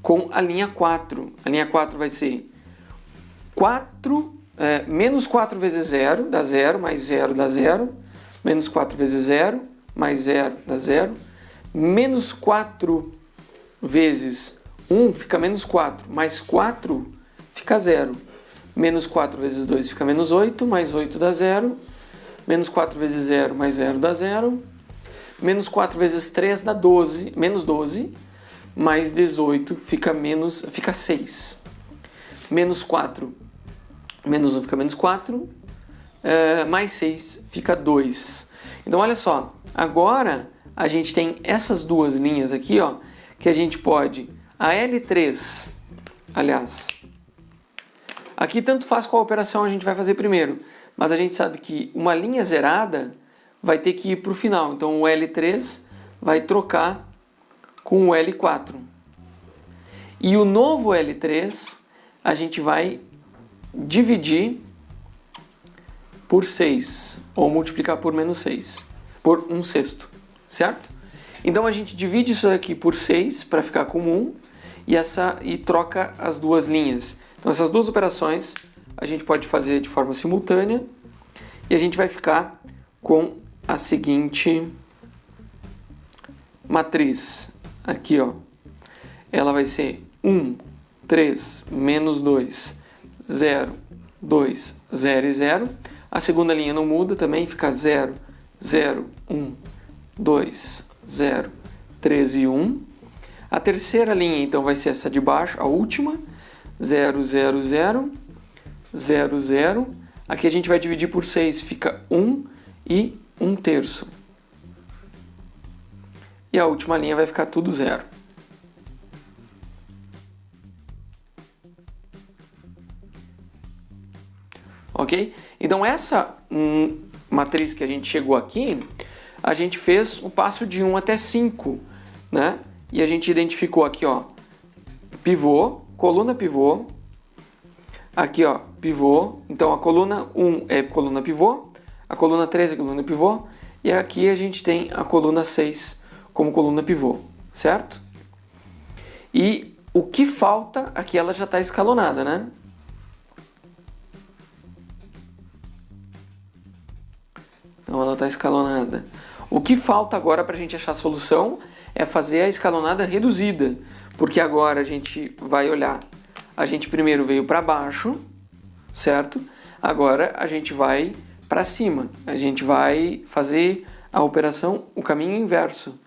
com a linha 4. A linha 4 vai ser menos 4 vezes 0, dá 0, mais 0 dá 0. Menos 4 vezes 0, mais 0 dá 0. Menos 4 vezes 1 fica menos 4, mais 4 fica 0. Menos 4 vezes 2 fica menos 8, mais 8 dá 0. Menos 4 vezes 0, mais 0 dá 0. Menos 4 vezes 3 dá 12, menos 12. Mais 18 fica 6. Menos 4, menos 1 fica menos 4. Mais 6 fica 2. Então olha só, agora a gente tem essas duas linhas aqui, ó, que a gente pode, a L3, aliás, aqui tanto faz qual operação a gente vai fazer primeiro, mas a gente sabe que uma linha zerada vai ter que ir para o final, então o L3 vai trocar com o L4. E o novo L3 a gente vai dividir por 6, ou multiplicar por menos 6, por 1/6, certo? Então a gente divide isso aqui por 6 para ficar com 1 e troca as duas linhas. Então essas duas operações a gente pode fazer de forma simultânea e a gente vai ficar com a seguinte matriz. Aqui, ó, ela vai ser 1, 3, menos 2, 0, 2, 0 e 0. A segunda linha não muda também, fica 0, 0, 1, 2, 0, 3 e 1. A terceira linha, então, vai ser essa de baixo, a última, 0, 0, 0, 0, 0. Aqui a gente vai dividir por 6, fica 1 e 1/3. E a última linha vai ficar tudo 0. Ok? Então essa matriz que a gente chegou aqui, a gente fez o passo de 1 até 5, né? E a gente identificou aqui, ó, pivô, coluna pivô, aqui, ó, pivô. Então a coluna 1 é coluna pivô, a coluna 3 é coluna pivô, e aqui a gente tem a coluna 6 como coluna pivô, certo? E o que falta, aqui ela já está escalonada, né? Então ela está escalonada. O que falta agora para a gente achar a solução é fazer a escalonada reduzida, porque agora a gente vai olhar. A gente primeiro veio para baixo, certo? Agora a gente vai para cima. A gente vai fazer a operação, o caminho inverso.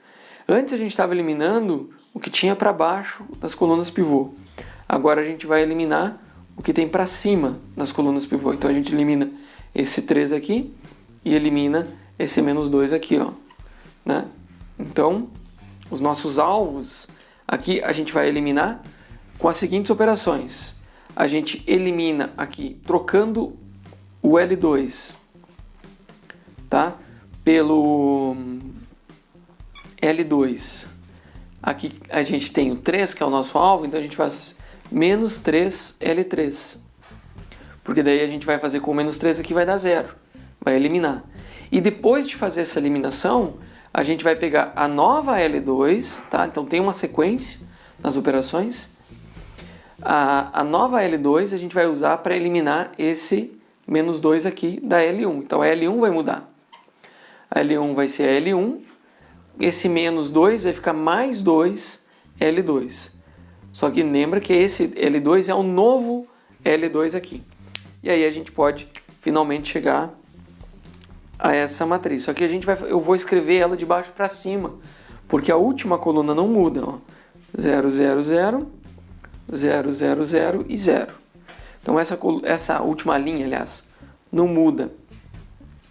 Antes a gente estava eliminando o que tinha para baixo das colunas pivô. Agora a gente vai eliminar o que tem para cima das colunas pivô. Então a gente elimina esse 3 aqui e elimina esse menos 2 aqui, ó, né? Então, os nossos alvos aqui a gente vai eliminar com as seguintes operações. A gente elimina aqui, trocando o L2, tá? Pelo L2. Aqui a gente tem o 3, que é o nosso alvo, então a gente faz menos 3L3. Porque daí a gente vai fazer com o menos 3 aqui, vai dar 0. Vai eliminar. E depois de fazer essa eliminação, a gente vai pegar a nova L2, tá? Então tem uma sequência nas operações. A nova L2 a gente vai usar para eliminar esse menos 2 aqui da L1. Então a L1 vai mudar. A L1 vai ser a L1. Esse menos 2 vai ficar mais 2 L2. Só que lembra que esse L2 é o novo L2 aqui. E aí a gente pode finalmente chegar a essa matriz. Só que eu vou escrever ela de baixo para cima, porque a última coluna não muda, ó. 0, 0, 0, 0, 0, 0 e 0. Então essa última linha, aliás, não muda,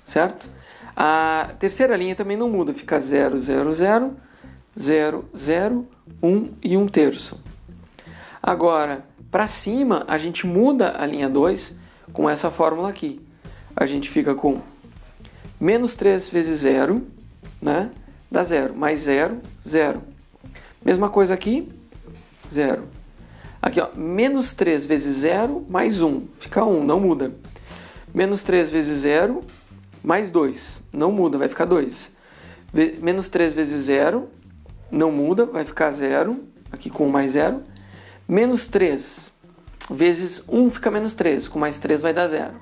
certo? A terceira linha também não muda, fica 0, 0, 0, 0, 0, 1 e 1/3. Agora, para cima, a gente muda a linha 2 com essa fórmula aqui. A gente fica com menos 3 vezes 0, né? Dá 0. Mais 0, 0. Mesma coisa aqui, 0. Aqui, ó, menos 3 vezes 0, mais 1. Fica 1, não muda. Menos 3 vezes 0, mais 2. Não muda, vai ficar 2. Menos 3 vezes 0, não muda, vai ficar 0. Aqui com mais 0. Menos 3 vezes 1 fica menos 3. Com mais 3 vai dar 0.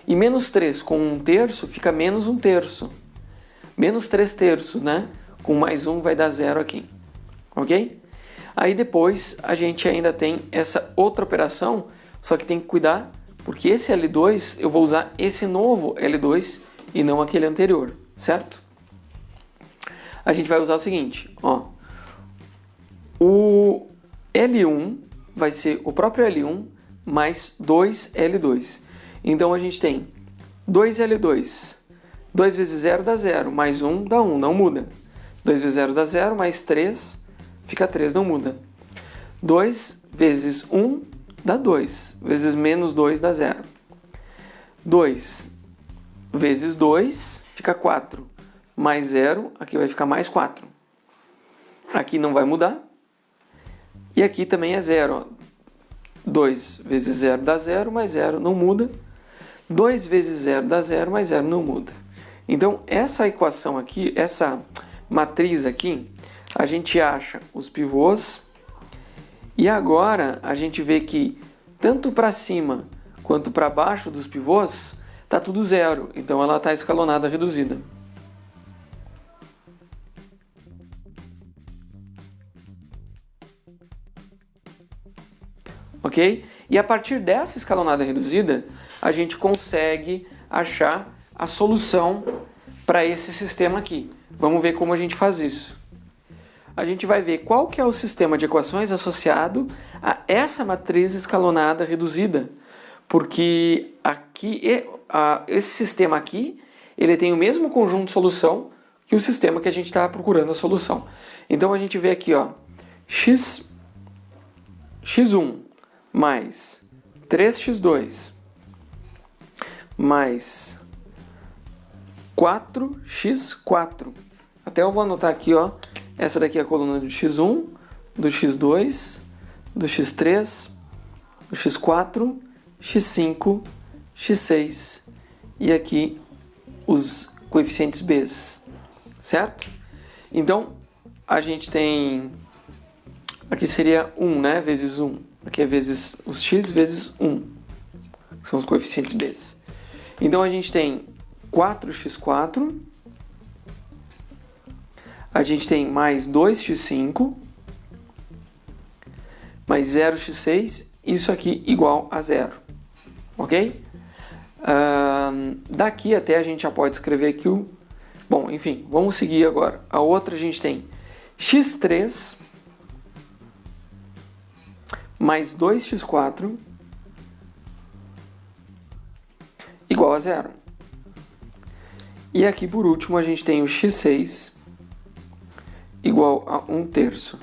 E menos 3 com 1/3 fica menos 1/3. Menos 3/3, né? Com mais 1 vai dar 0 aqui. Ok? Aí depois a gente ainda tem essa outra operação, só que tem que cuidar, porque esse L2 eu vou usar esse novo L2 e não aquele anterior, certo? A gente vai usar o seguinte, ó. O L1 vai ser o próprio L1 mais 2L2. Então a gente tem 2L2. 2 vezes 0 dá 0, mais 1 dá 1, não muda. 2 vezes 0 dá 0, mais 3 fica 3, não muda. 2 vezes 1 dá 2, vezes menos 2 dá 0. 2 vezes 2 fica 4, mais 0, aqui vai ficar mais 4. Aqui não vai mudar. E aqui também é zero. 2 vezes 0 dá 0, mais 0 não muda. 2 vezes 0 dá 0, mais 0 não muda. Então, essa equação aqui, essa matriz aqui, a gente acha os pivôs. E agora a gente vê que tanto para cima quanto para baixo dos pivôs está tudo zero. Então, ela está escalonada reduzida. Ok? E a partir dessa escalonada reduzida, a gente consegue achar a solução para esse sistema aqui. Vamos ver como a gente faz isso. A gente vai ver qual que é o sistema de equações associado a essa matriz escalonada reduzida. Porque aqui, esse sistema aqui, ele tem o mesmo conjunto de solução que o sistema que a gente está procurando a solução. Então a gente vê aqui, ó, x1 mais 3x2 mais 4x4. Até eu vou anotar aqui, ó, essa daqui é a coluna do x1, do x2, do x3, do x4, x5, x6 e aqui os coeficientes b, certo? Então, a gente tem... Aqui seria 1, né? Vezes 1. Aqui é vezes os x vezes 1, que são os coeficientes b. Então, a gente tem 4x4, a gente tem mais 2x5, mais 0x6, isso aqui igual a 0, ok? Daqui até a gente já pode escrever aqui o... Bom, enfim, vamos seguir agora. A outra a gente tem x3 mais 2x4 igual a 0. E aqui, por último, a gente tem o x6 igual a 1/3.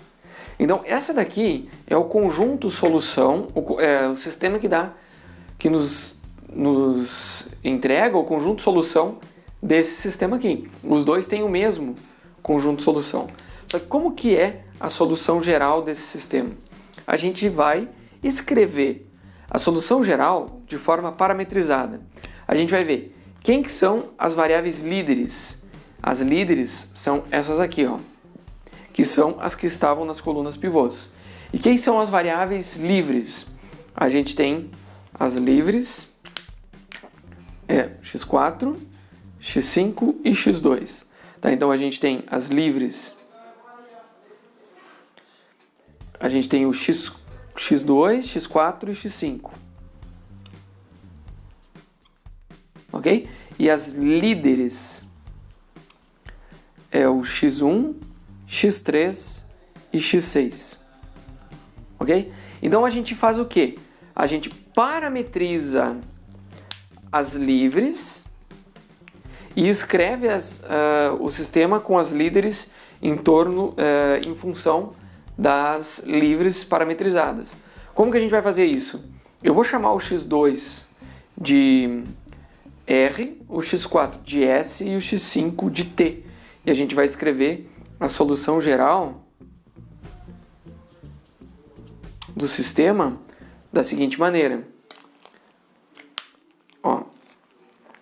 Então, essa daqui é o conjunto solução, o sistema que nos entrega o conjunto solução desse sistema aqui. Os dois têm o mesmo conjunto solução. Só que como que é a solução geral desse sistema? A gente vai escrever a solução geral de forma parametrizada. A gente vai ver quem que são as variáveis líderes. As líderes são essas aqui, ó, que são as que estavam nas colunas pivôs. E quem são as variáveis livres? A gente tem as livres, x4, x5 e x2. Tá? Então a gente tem as livres, a gente tem o x2, x4 e x5. Ok? E as líderes é o x1, x3 e x6. Ok? Então a gente faz o quê? A gente parametriza as livres e escreve o sistema com as líderes em função das livres parametrizadas. Como que a gente vai fazer isso? Eu vou chamar o x2 de R, o x4 de S e o x5 de T. E a gente vai escrever a solução geral do sistema da seguinte maneira. Ó,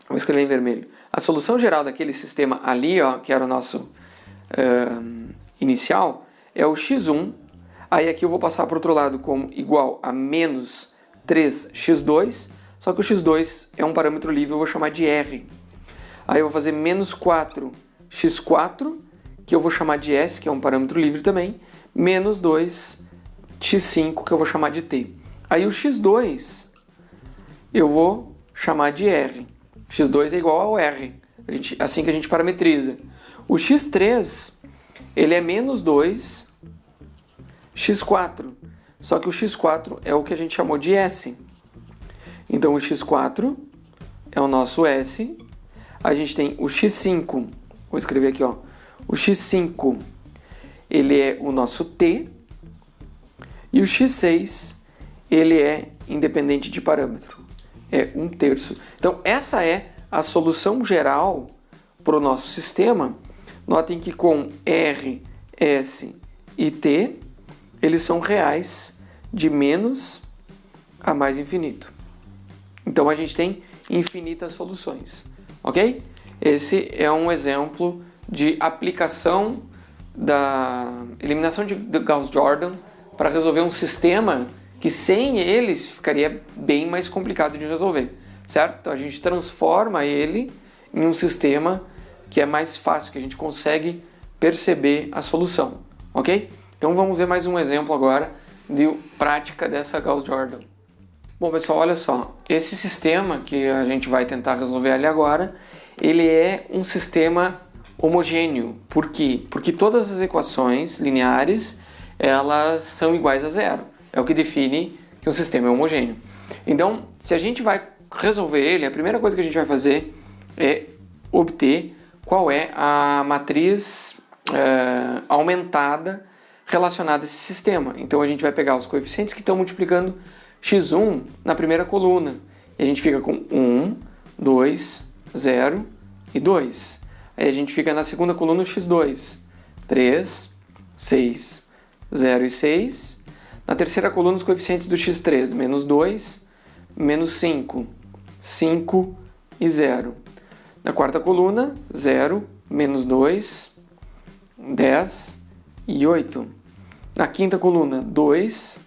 vou escrever em vermelho. A solução geral daquele sistema ali, ó, que era o nosso inicial, é o x1. Aí aqui eu vou passar para o outro lado como igual a menos 3x2, só que o x2 é um parâmetro livre, eu vou chamar de R. Aí eu vou fazer menos 4x4, que eu vou chamar de S, que é um parâmetro livre também, menos 2x5, que eu vou chamar de T. Aí o x2 eu vou chamar de R. x2 é igual ao R, assim que a gente parametriza. O x3, ele é menos 2x4, só que o x4 é o que a gente chamou de S. Então o x4 é o nosso S. A gente tem o x5, vou escrever aqui, ó. O x5, ele é o nosso T. E o x6, ele é independente de parâmetro. É 1/3. Então essa é a solução geral para o nosso sistema. Notem que com R, S e t, eles são reais de menos a mais infinito. Então a gente tem infinitas soluções, ok? Esse é um exemplo de aplicação da eliminação de Gauss-Jordan para resolver um sistema que sem eles ficaria bem mais complicado de resolver, certo? Então a gente transforma ele em um sistema que é mais fácil, que a gente consegue perceber a solução, ok? Então vamos ver mais um exemplo agora de prática dessa Gauss-Jordan. Bom, pessoal, olha só, esse sistema que a gente vai tentar resolver ali agora, ele é um sistema homogêneo. Por quê? Porque todas as equações lineares, elas são iguais a zero. É o que define que um sistema é homogêneo. Então, se a gente vai resolver ele, a primeira coisa que a gente vai fazer é obter qual é a matriz aumentada relacionada a esse sistema. Então, a gente vai pegar os coeficientes que estão multiplicando x1 na primeira coluna. E a gente fica com 1, 2, 0 e 2. Aí a gente fica na segunda coluna x2, 3, 6, 0 e 6. Na terceira coluna os coeficientes do x3, menos 2, menos 5, 5 e 0. Na quarta coluna, 0, menos 2, 10 e 8. Na quinta coluna, 2,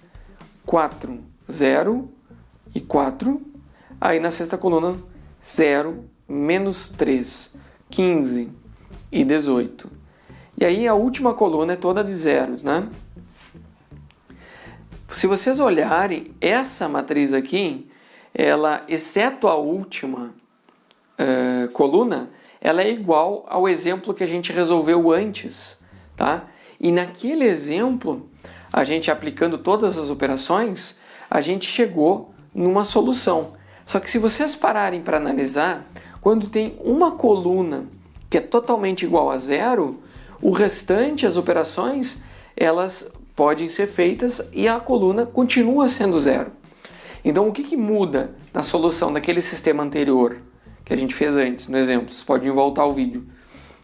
4, 0 e 4. Aí na sexta coluna, 0, menos 3, 15 e 18. E aí a última coluna é toda de zeros, né? Se vocês olharem, essa matriz aqui, ela, exceto a última coluna, ela é igual ao exemplo que a gente resolveu antes, tá? E naquele exemplo, a gente aplicando todas as operações, a gente chegou numa solução. Só que se vocês pararem para analisar, quando tem uma coluna que é totalmente igual a zero, o restante, as operações, elas podem ser feitas e a coluna continua sendo zero. Então o que muda na solução daquele sistema anterior que a gente fez antes, no exemplo? Vocês podem voltar ao vídeo.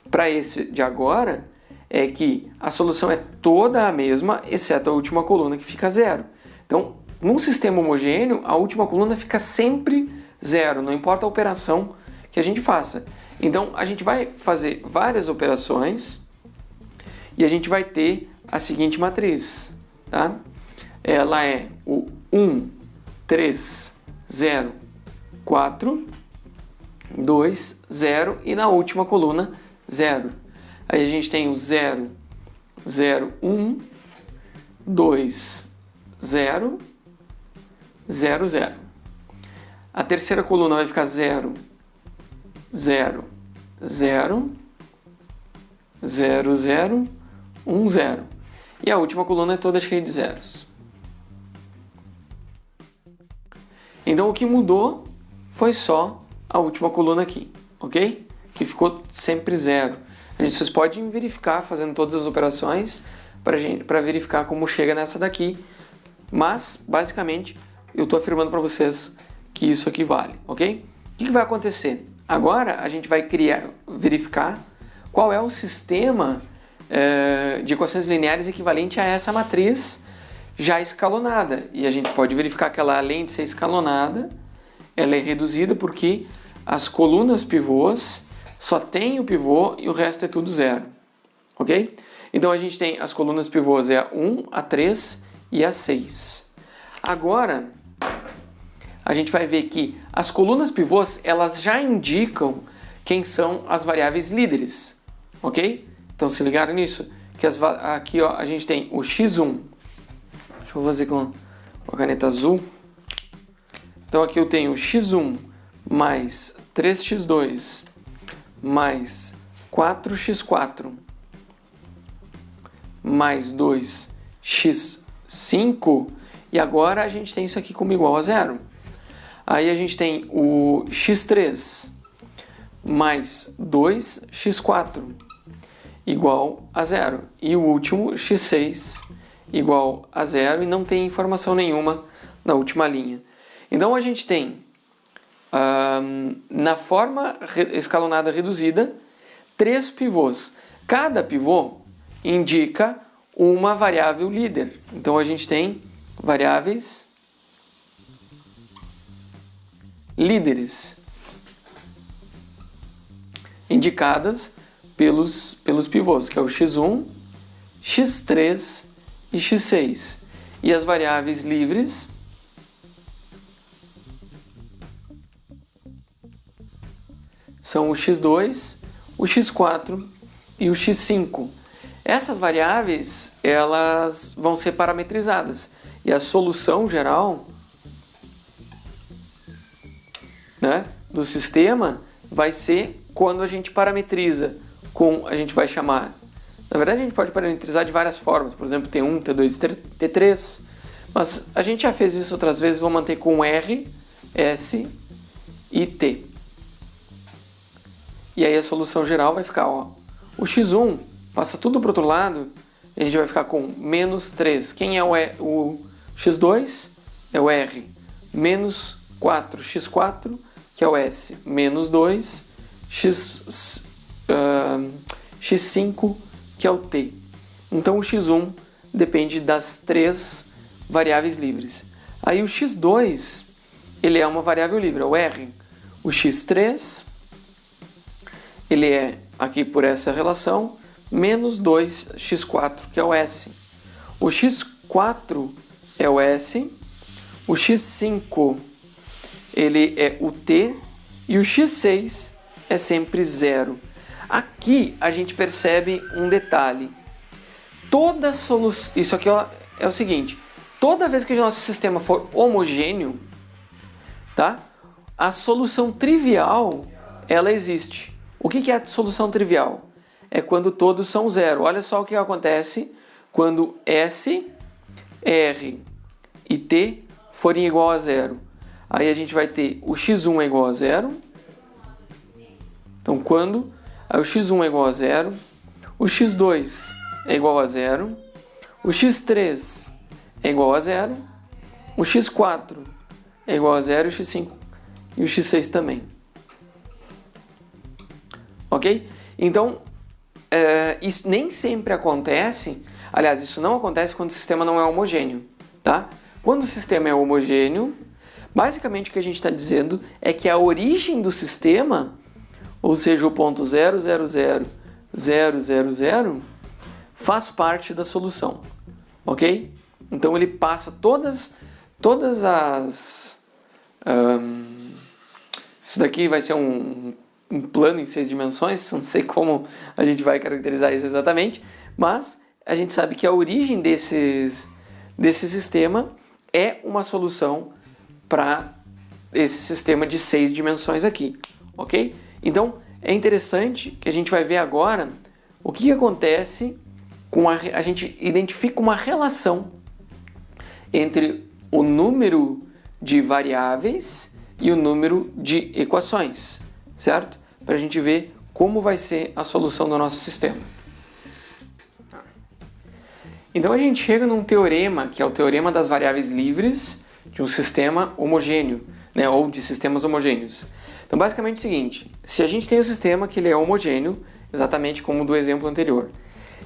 Para esse de agora, é que a solução é toda a mesma, exceto a última coluna que fica zero. Então, num sistema homogêneo, a última coluna fica sempre zero, não importa a operação que a gente faça. Então, a gente vai fazer várias operações e a gente vai ter a seguinte matriz, tá? Ela é o 1, 3, 0, 4, 2, 0 e na última coluna 0. Aí a gente tem o 0, 0, 1, 2, 0, 0, 0. A terceira coluna vai ficar 0, 0, 0, 0, 0, 1, 0. E a última coluna é toda cheia de zeros. Então o que mudou foi só a última coluna aqui, ok? Que ficou sempre zero. Vocês podem verificar fazendo todas as operações para verificar como chega nessa daqui. Mas, basicamente, eu estou afirmando para vocês que isso aqui vale, ok? O que vai acontecer? Agora a gente vai verificar qual é o sistema de equações lineares equivalente a essa matriz já escalonada. E a gente pode verificar que ela, além de ser escalonada, ela é reduzida porque as colunas pivôs só tem o pivô e o resto é tudo zero, ok? Então a gente tem as colunas pivôs é a 1, a 3 e a 6. Agora, a gente vai ver que as colunas pivôs, elas já indicam quem são as variáveis líderes, ok? Então se ligaram nisso? Que aqui ó, a gente tem o x1, deixa eu fazer com a caneta azul. Então aqui eu tenho x1 mais 3x2 mais 4x4 mais 2x5 e agora a gente tem isso aqui como igual a zero. Aí a gente tem o x3 mais 2x4 igual a zero. E o último, x6 igual a zero e não tem informação nenhuma na última linha. Então a gente tem, na forma escalonada reduzida, 3 pivôs. Cada pivô indica uma variável líder. Então a gente tem variáveis líderes indicadas pelos pivôs, que é o x1, x3 e x6. E as variáveis livres são o x2, o x4 e o x5. Essas variáveis, elas vão ser parametrizadas. E a solução geral, né, do sistema vai ser quando a gente parametriza com, a gente vai chamar, na verdade a gente pode parametrizar de várias formas, por exemplo, T1, T2 e T3, mas a gente já fez isso outras vezes, vou manter com R, S e T. E aí a solução geral vai ficar, ó, o x1 passa tudo para o outro lado, a gente vai ficar com menos 3. Quem é o x2? É o R. Menos 4, x4, que é o S. Menos 2, x5, que é o T. Então o x1 depende das 3 variáveis livres. Aí o x2, ele é uma variável livre, é o R. O x3, ele é, aqui por essa relação, menos 2x4, que é o S. O x4 é o S, o x5 ele é o T e o x6 é sempre 0. Aqui a gente percebe um detalhe. Toda solução, isso aqui é o seguinte, toda vez que o nosso sistema for homogêneo, tá? A solução trivial, ela existe. O que é a solução trivial? É quando todos são 0. Olha só o que acontece quando S, R e T forem igual a 0. Aí a gente vai ter o x1 é igual a 0. Então quando aí o x1 é igual a 0, o x2 é igual a 0, o x3 é igual a 0, o x4 é igual a 0, o x5 e o x6 também. Ok? Então, isso nem sempre acontece, aliás, isso não acontece quando o sistema não é homogêneo, tá? Quando o sistema é homogêneo, basicamente o que a gente está dizendo é que a origem do sistema, ou seja, o ponto 0, 0, 0, 0, 0, 0, faz parte da solução, ok? Então ele passa todas as... isso daqui vai ser um plano em 6 dimensões, não sei como a gente vai caracterizar isso exatamente, mas a gente sabe que a origem desse sistema é uma solução para esse sistema de 6 dimensões aqui, ok? Então é interessante que a gente vai ver agora o que acontece com a gente identifica uma relação entre o número de variáveis e o número de equações, certo? Para a gente ver como vai ser a solução do nosso sistema. Então a gente chega num teorema, que é o teorema das variáveis livres de um sistema homogêneo, né, ou de sistemas homogêneos. Então basicamente é o seguinte, se a gente tem um sistema que ele é homogêneo, exatamente como do exemplo anterior,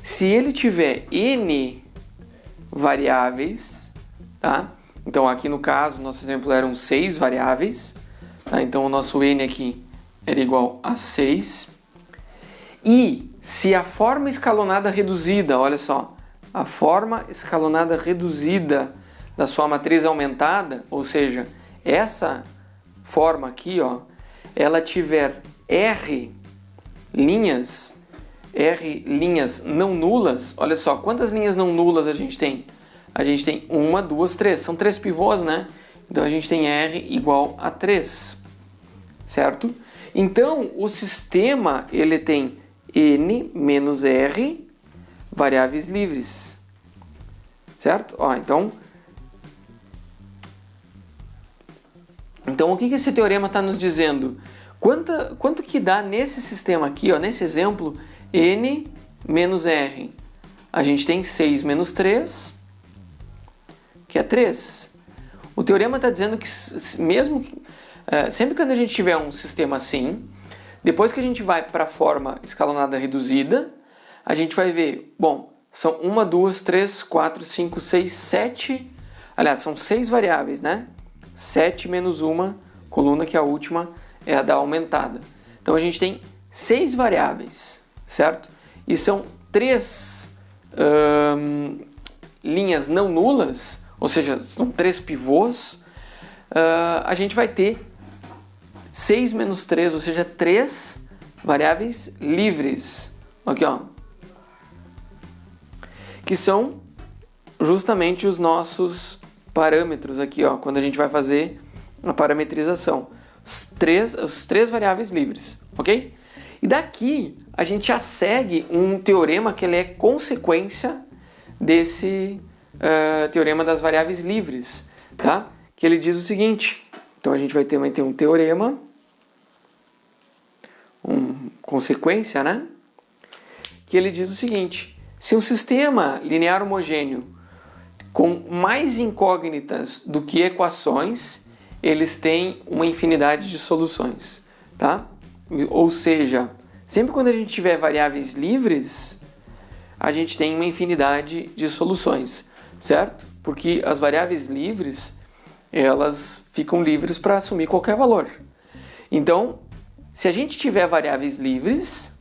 se ele tiver n variáveis, tá? Então aqui no caso, nosso exemplo eram 6 variáveis, tá? Então o nosso n aqui era igual a 6. E se a forma escalonada reduzida, olha só, a forma escalonada reduzida da sua matriz aumentada, ou seja, essa forma aqui, ó, ela tiver R linhas não nulas, olha só, quantas linhas não nulas a gente tem? A gente tem 1, 2, 3, são 3 pivôs, né? Então a gente tem R igual a 3, certo? Então o sistema ele tem N menos R variáveis livres, certo? Ó, então o que esse teorema está nos dizendo? Quanto que dá nesse sistema aqui, ó, nesse exemplo, N menos R? A gente tem 6 menos 3, que é 3. O teorema está dizendo que sempre quando a gente tiver um sistema assim, depois que a gente vai para a forma escalonada reduzida, a gente vai ver, bom, são 1, 2, 3, 4, 5, 6, 7. Aliás, são 6 variáveis, né? 7 menos uma coluna, que é a última, é a da aumentada. Então a gente tem 6 variáveis, certo? E são 3 linhas não nulas, ou seja, são 3 pivôs. A gente vai ter 6 menos 3, ou seja, 3 variáveis livres. Aqui, ó. Que são justamente os nossos parâmetros aqui, ó, quando a gente vai fazer a parametrização. Os três variáveis livres, ok? E daqui a gente já segue um teorema que ele é consequência desse teorema das variáveis livres, tá? Que ele diz o seguinte, então a gente vai ter um teorema, consequência, né? Que ele diz o seguinte: se um sistema linear homogêneo com mais incógnitas do que equações, eles têm uma infinidade de soluções, tá? Ou seja, sempre quando a gente tiver variáveis livres, a gente tem uma infinidade de soluções, certo? Porque as variáveis livres, elas ficam livres para assumir qualquer valor. Então, se a gente tiver variáveis livres,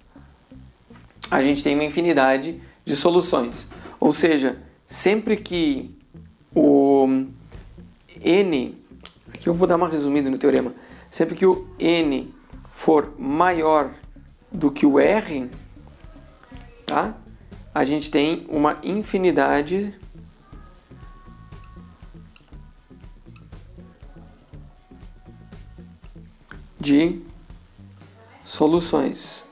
a gente tem uma infinidade de soluções. Ou seja, sempre que o n, aqui eu vou dar uma resumida no teorema, sempre que o n for maior do que o r, tá? A gente tem uma infinidade de soluções.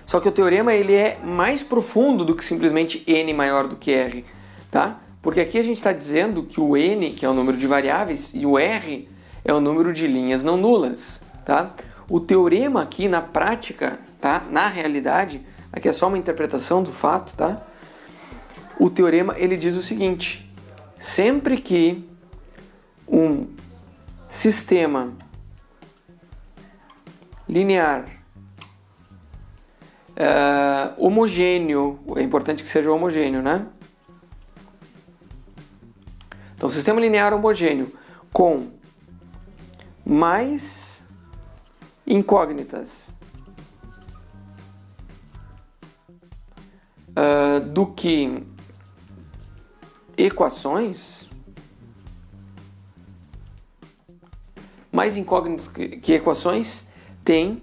Só que o teorema ele é mais profundo do que simplesmente n maior do que r, tá? Porque aqui a gente está dizendo que o n, que é o número de variáveis, e o r é o número de linhas não nulas, tá? O teorema aqui na prática, tá? Na realidade, aqui é só uma interpretação do fato, tá? O teorema ele diz o seguinte: sempre que um sistema linear homogêneo, é importante que seja homogêneo, né? Então, sistema linear homogêneo com mais incógnitas do que equações, mais incógnitas que equações, tem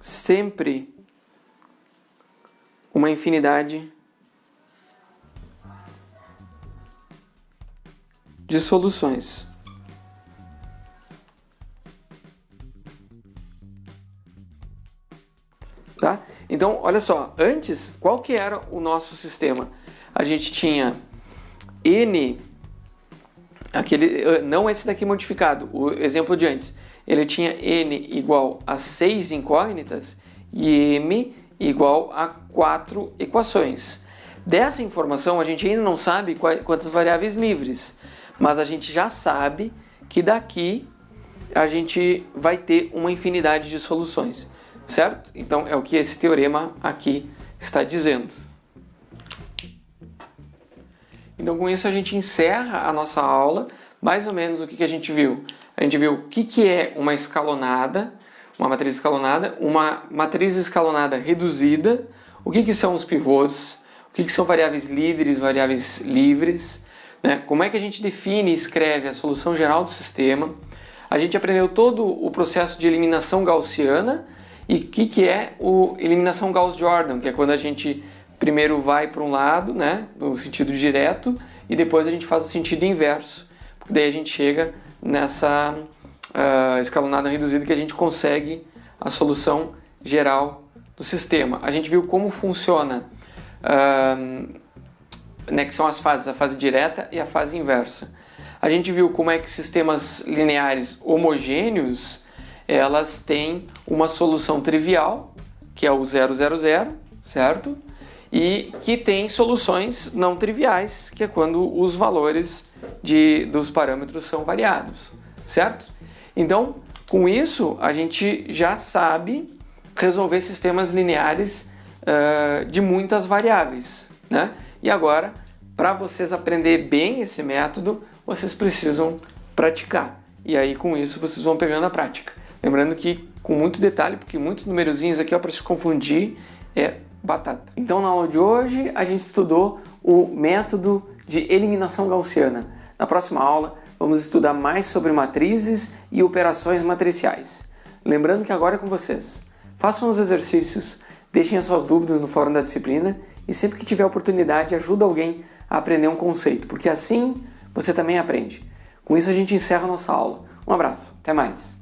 sempre uma infinidade de soluções. Tá? Então, olha só, antes, qual que era o nosso sistema? A gente tinha n, não esse daqui modificado, o exemplo de antes, ele tinha n igual a 6 incógnitas e m igual a 4 equações. Dessa informação a gente ainda não sabe quantas variáveis livres, mas a gente já sabe que daqui a gente vai ter uma infinidade de soluções, certo? Então é o que esse teorema aqui está dizendo. Então com isso a gente encerra a nossa aula. Mais ou menos o que a gente viu? A gente viu o que é uma escalonada, uma matriz escalonada reduzida, o que são os pivôs, o que são variáveis líderes, variáveis livres, né? Como é que a gente define e escreve a solução geral do sistema. A gente aprendeu todo o processo de eliminação gaussiana e o que é a eliminação Gauss-Jordan, que é quando a gente primeiro vai para um lado, né, no sentido direto, e depois a gente faz o sentido inverso. Porque daí a gente chega nessa escalonada reduzida que a gente consegue a solução geral do sistema. A gente viu como funciona, né, que são as fases, a fase direta e a fase inversa. A gente viu como é que sistemas lineares homogêneos, elas têm uma solução trivial, que é o 0, 0, 0, certo? E que tem soluções não triviais, que é quando os valores dos parâmetros são variados, certo? Então, com isso, a gente já sabe resolver sistemas lineares de muitas variáveis, né? E agora, para vocês aprender bem esse método, vocês precisam praticar. E aí, com isso, vocês vão pegando a prática. Lembrando que, com muito detalhe, porque muitos numerozinhos aqui, para se confundir, é batata. Então, na aula de hoje, a gente estudou o método de eliminação gaussiana. Na próxima aula, vamos estudar mais sobre matrizes e operações matriciais. Lembrando que agora é com vocês. Façam os exercícios, deixem as suas dúvidas no fórum da disciplina e sempre que tiver oportunidade, ajuda alguém a aprender um conceito, porque assim você também aprende. Com isso, a gente encerra a nossa aula. Um abraço, até mais!